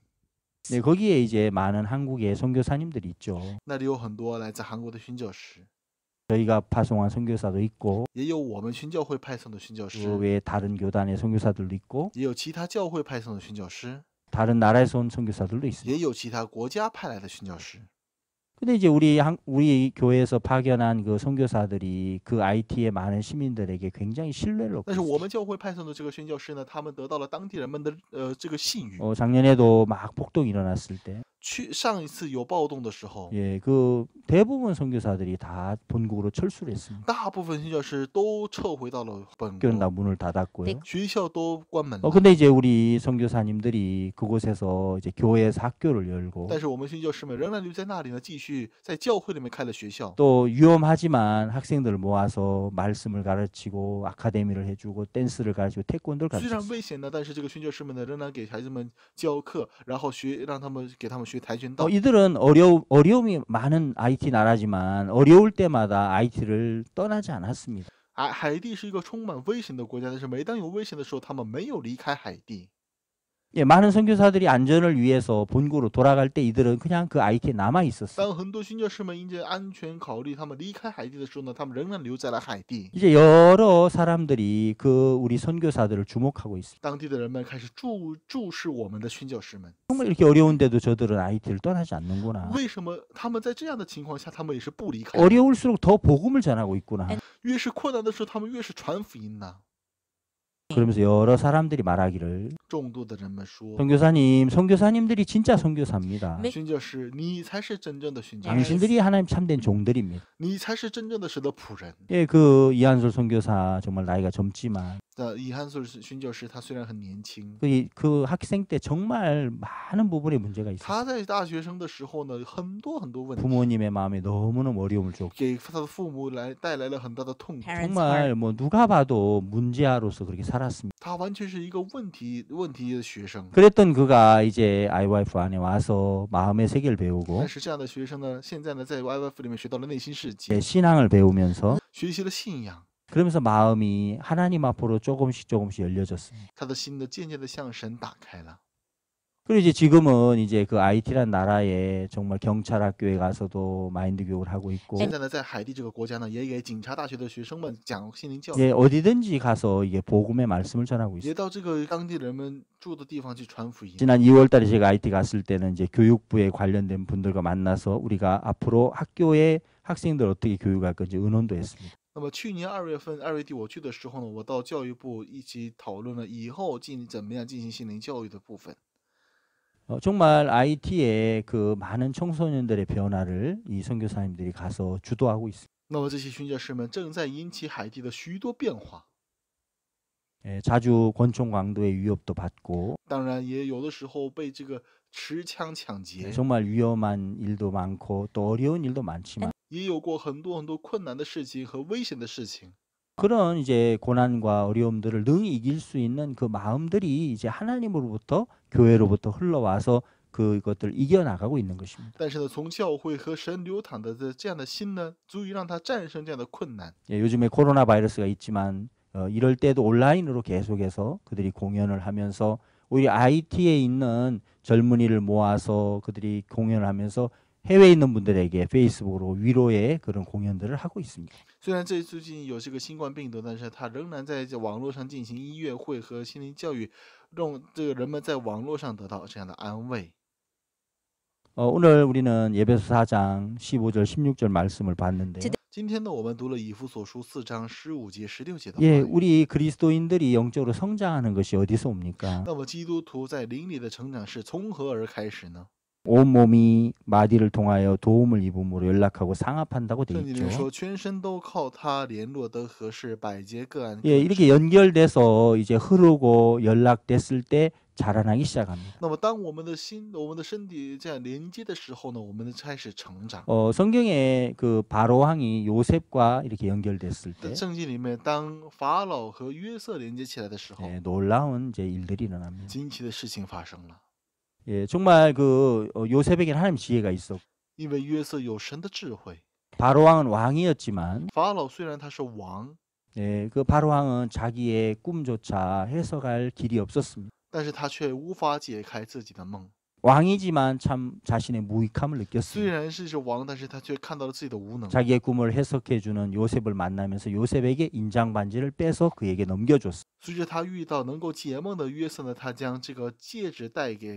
네, 거기에 이제 많은 한국의 선교사님들이 있죠. 那里有很多来自韩国的宣教师， 저희가 파송한 선교사도 있고 也有我们宣教会派送的宣教 그 师， 외에 다른 교단의 선교사들도 있고 也有其他教会派送的宣教师， 다른 나라에서 온 선교사들도 있습니다. 也有其他国家派来的宣教师。 근데 이제 우리 교회에서 파견한 그 선교사들이 그 IT의 많은 시민들에게 굉장히 신뢰를 얻고 但是我 있습니다. 们教会派送的这个宣教师呢，他们得到了当地人们的这个信誉。 작년에도 막 폭동이 일어났을 때 上一次有暴动的时候， 예, 그 대부분 선교사들이 다 본국으로 철수를 했습니다. 大部分宣教师都撤回到了本 학교는 다 国， 문을 닫았고요. 学校都关门了。 근데 이제 우리 선교사님들이 그곳에서 이제 교회에서 학교를 열고 但是我们宣教师们仍然留在那里呢，继续在教会里面开了学校。 또 위험하지만 학생들을 모아서 말씀을 가르치고 아카데미를 해주고 댄스를 가르치고 태권도를 虽然 가르치고 危险呢，但是这个宣教师们呢，仍然给孩子们教课，然后让他们给他们学跆拳道。 이들은 어려움이 많은 IT 나라지만 어려울 때마다 IT를 떠나지 않았습니다. 海地是一个充满危险的国家，但是每当有危险的时候，他们没有离开海地。 예, 많은 선교사들이 안전을 위해서 본국으로 돌아갈 때 이들은 그냥 그 IT에 남아 있었어요. 当很多宣教师们因着安全考虑，他们离开海地的时候呢，他们仍然留在了海地。 이제 여러 사람들이 그 우리 선교사들을 주목하고 있습니다. 当地的人们开始注视我们的宣教师们。 정말 이렇게 어려운데도 저들은 IT를 떠나지 않는구나. 为什么他们在这样的情况下，他们也是不离开？ 어려울수록 더 복음을 전하고 있구나. 越是困难的时候，他们越是传福音呢。 그러면서 여러 사람들이 말하기를 众多的人们说， 선교사님들이 진짜 선교사입니다. 宣教师，你才是真正的宣教师， 당신들이 하나님 참된 종들입니다. 你才是真正的神的仆人。 예, 그 이한솔 선교사 정말 나이가 젊지만 宣教师他虽然很年轻， 그 학생 때 정말 많은 부분에 문제가 他 있었어요. 在大学生的时候呢，很多问题， 부모님의 마음에 너무너무 어려움을 줬고 给他的父母带来了很大的痛苦。 Parents' heart. 정말 뭐 누가 봐도 문제아로서 그렇게 살았습니다. 他完全是一个问题的学生。 그랬던 그가 이제 IYF 안에 와서 마음의 세계를 배우고 但是这样的学生呢，现在呢，在 YF 里面学到了内心世 예, 界， 신앙을 배우면서 学习了信仰， 그러면서 마음이 하나님 앞으로 조금씩 열려졌습니다. 他的心呢，渐渐的向神打开了。 그리고 이제 지금은 이제 그 IT란 나라에 정말 경찰 학교에 가서도 마인드 교육을 하고 있고 现在呢，在海地这个国家呢，也给警察大学的学生们讲心灵教育， 예, 어디든지 가서 이게 복음의 말씀을 전하고 也 있어요. 到这个当地人们住的地方去传福音。 지난 2월달에 제가 IT 갔을 때는 이제 교육부에 관련된 분들과 만나서 우리가 앞으로 학교에 학생들 어떻게 교육할 건지 의논도 했습니다. 那么去年2月底我去的时候呢，我到教育部一起讨论了以后怎么样进行心灵教育的部分。 정말 IT의 그 많은 청소년들의 변화를 이 선교사님들이 가서 주도하고 있습니다. 那么这些宣教师们正在引起海地的许多变化， 예, 자주 권총 강도의 위협도 받고 当然也有的时候被这个持枪抢 예, 劫， 정말 위험한 일도 많고 또 어려운 일도 많지만 也有过很多困难的事情和危险的事情。 그런 이제 고난과 어려움들을 능히 이길 수 있는 그 마음들이 이제 하나님으로부터 교회로부터 흘러와서 그것들을 이겨나가고 있는 것입니다. 但是呢，从教会和神流淌的这样的心呢，足以让他战胜这样的困难。 예, 요즘에 코로나 바이러스가 있지만 이럴 때도 온라인으로 계속해서 그들이 공연을 하면서 오히려 IT에 있는 젊은이를 모아서 그들이 공연을 하면서 해외에 있는 분들에게 페이스북으로 위로의 그런 공연들을 하고 있습니다. 虽然最近有这个新冠病毒，但是他仍然在这网络上进行音乐会和心灵教育，让这个人们在网络上得到这样的安慰。 오늘 우리는 예배소 4장 15절 16절 말씀을 봤는데요. 今天呢，我们读了以弗所书4章15节、16节的话 예, 语。 우리 그리스도인들이 영적으로 성장하는 것이 어디서 옵니까? 那么基督徒在灵里的成长是从何而开始呢？ 온몸이 마디를 통하여 도움을 입음으로 연락하고 상합한다고 돼 圣经里面 있죠. 说，全身都靠他联络得合适，百节各按各 예, 职。 이렇게 연결돼서 이제 흐르고 연락됐을 때 자라나기 시작합니다. 那么，当我们的心、我们的身体这样连接的时候呢，我们开始成长。 성경에 그 바로 왕이 요셉과 이렇게 연결됐을 때 在圣经里面，当法老和约瑟连接起来的时候， 예, 놀라운 이제 일들이 일어납니다. 惊奇的事情发生了。 예, 정말 그 요셉에게는 하나님 지혜가 있었고 因为约瑟有神的智慧， 바로 왕은 왕이었지만 法老虽然他是王， 예, 그 바로 왕은 자기의 꿈조차 해석할 길이 없었습니다. 但是他却无法解开自己的梦。 왕이지만 참 자신의 무익함을 虽 느꼈습니다. 然是王，但是他却看到了自己的无能。 자기의 꿈을 해석해주는 요셉을 만나면서 요셉에게 인장 반지를 빼서 그에게 넘겨줬습니다. 随着他遇到能够解梦的约瑟呢，他将这个戒指带给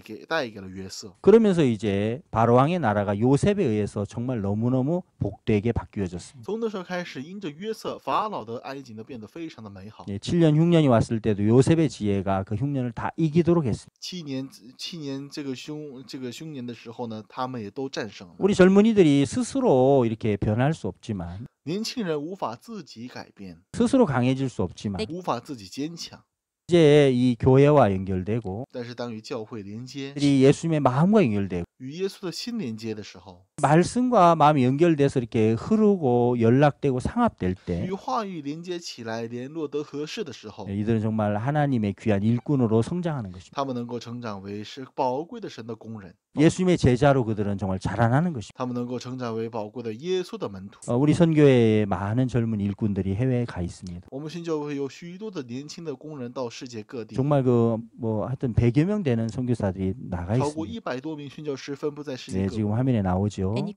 了约瑟。 그러면서 이제 바로 왕의 나라가 요셉에 의해서 정말 너무너무 복되게 바뀌어졌습니다. 从那时候开始，因着约瑟，法老的埃及呢变得非常的美好。 예, 7년 흉년이 왔을 때도 요셉의 지혜가 그 흉년을 다 이기도록 했습니다. 7年这个凶年的时候呢，他们也都战胜了。 우리 젊은이들이 스스로 이렇게 변할 수 없지만 年轻人无法自己改变， 스스로 강해질 수 없지만 无法自己坚强， 이제 이 교회와 연결되고 但是当与教会连接， 이 예수님의 마음과 연결되고 与耶稣的心连接的时候， 말씀과 마음이 연결돼서 이렇게 흐르고 연락되고 상합될 때 与话语连接起来，联络得合适的时候， 이들은 정말 하나님의 귀한 일꾼으로 성장하는 것입니다. 他们能够成长为是宝贵的神的工人， 예수님의 제자로 그들은 정말 자라나는 것입니다. 他们能够成长为宝贵的耶稣的门徒。 우리 선교회에 많은 젊은 일꾼들이 해외에 가 있습니다. 我们新教会有许多的年轻的工人到世界各地， 정말 그 뭐 하여튼 100여 명 되는 선교사들이 나가 超过 있습니다. 100多名宣教师分布在世界 네, 各 지금 国。 화면에 나오죠. And you-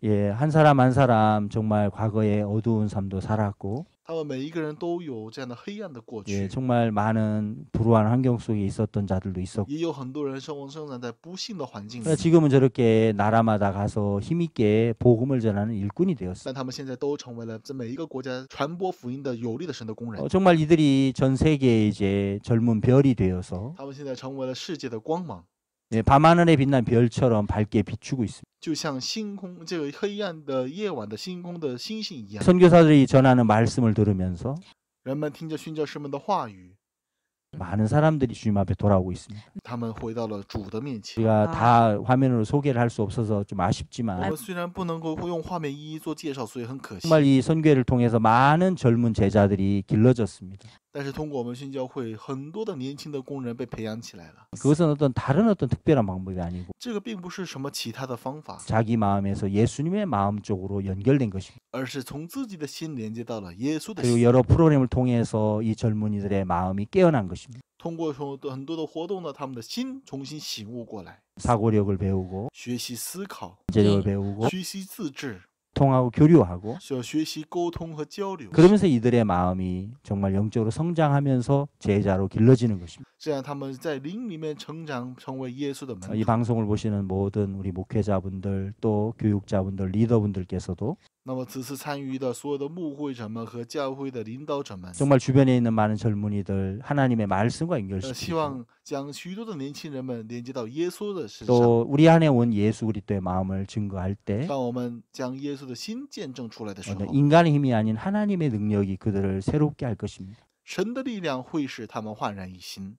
예, 한 사람 한 사람 정말 과거에 어두운 삶도 살았고 他们每一个人都有这样的黑暗的过 예, 去， 정말 많은 불우한 환경 속에 있었던 자들도 있었고 也有很多人生长在不幸的环境里 그러나 ， 지금은 저렇게 나라마다 가서 힘있게 복음을 전하는 일꾼이 되었어요. 但他们现在都成为了在每一个国家传播福音的有力的神的工人。 정말 이들이 전 세계에 이제 젊은 별이 되어서 他们现在成为了世界的光芒， 예, 밤하늘에 빛난 별처럼 밝게 비추고 있습니다. 就像星空这个黑暗的夜晚的星空的星星一样。 선교사들이 전하는 말씀을 들으면서 人们听着宣教士们的话语， 많은 사람들이 주님 앞에 돌아오고 있습니다. 他们回到了主的面前。 우리가 다 화면으로 소개를 할 수 없어서 좀 我 아쉽지만 们虽然不能够用画面一一做介绍，所以很可惜。 정말 이 선교회를 통해서 많은 젊은 제자들이 길러졌습니다. 但是通过我们宣教会，很多的年轻的工人被培养起来了。 그것은 다른 어떤 특별한 방법이 아니고 这个并不是什么其他的方法， 자기 마음에서 예수님의 마음 쪽으로 연결된 것입니다. 而是从自己的心连接到了耶稣的 그리고 心。 여러 프로그램을 통해서 이 젊은이들의 마음이 깨어난 것입니다. 通过很多的活动呢，他们的心重新醒悟过来， 사고력을 배우고 学习思考， 문제력을 배우고 学习自制， 통하고 교류하고 需要学习沟通和交流。 그러면서 이들의 마음이 정말 영적으로 성장하면서 제자로 길러지는 것입니다. 这样他们在灵里面成长，成为耶稣的门 이 徒。 방송을 보시는 모든 우리 목회자분들 또 교육자분들 리더분들께서도 那么此次参与的所有的牧会者们和教会的领导者们， 정말 주변에 있는 많은 젊은이들 하나님의 말씀과 希 연결시키고 望将许多的年轻人们连接到耶稣的身上。 또 우리 안에 온 예수 그리스도의 마음을 증거할 때 当我们将耶稣的心见证出来的时候， 인간의 힘이 아닌 하나님의 능력이 그들을 새롭게 할 것입니다. 神的力量会使他们焕然一新，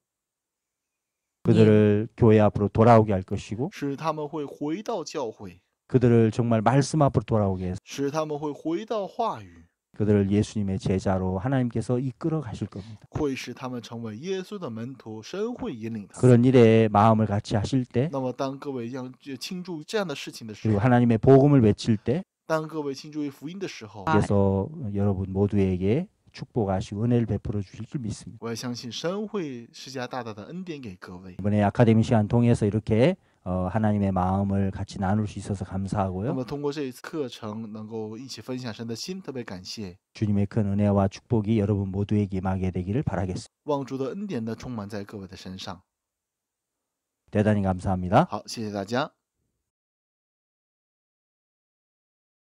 그들을 교회 앞으로 돌아오게 할 것이고 使他们会回到教会， 그들을 정말 말씀 앞으로 돌아오게 해서 使他们会回到话语， 그들을 예수님의 제자로 하나님께서 이끌어 가실 겁니다. 会使他们成为耶稣的门徒，神会引领他们。 그런 일에 마음을 같이 하실 때 那么，当各位要庆祝这样的事情的时 그리고 候， 하나님의 복음을 외칠 때 当各位庆祝于福音的时候， 그래서 여러분 모두에게 축복하시고 은혜를 베풀어 주실 줄 믿습니다. 我也相信神会施加大大的恩典给各位。 이번에 아카데미 시간 통해서 이렇게 하나님의 마음을 같이 나눌 수 있어서 那 감사하고요. 么，通过这一次课程，能够一起分享神的心，特别感谢。 주님의 큰 은혜와 축복이 여러분 모두에게 임하게 되기를 바라겠습니다. 望主的恩典呢，充满在各位的身上。 대단히 감사합니다. 好，谢谢大家。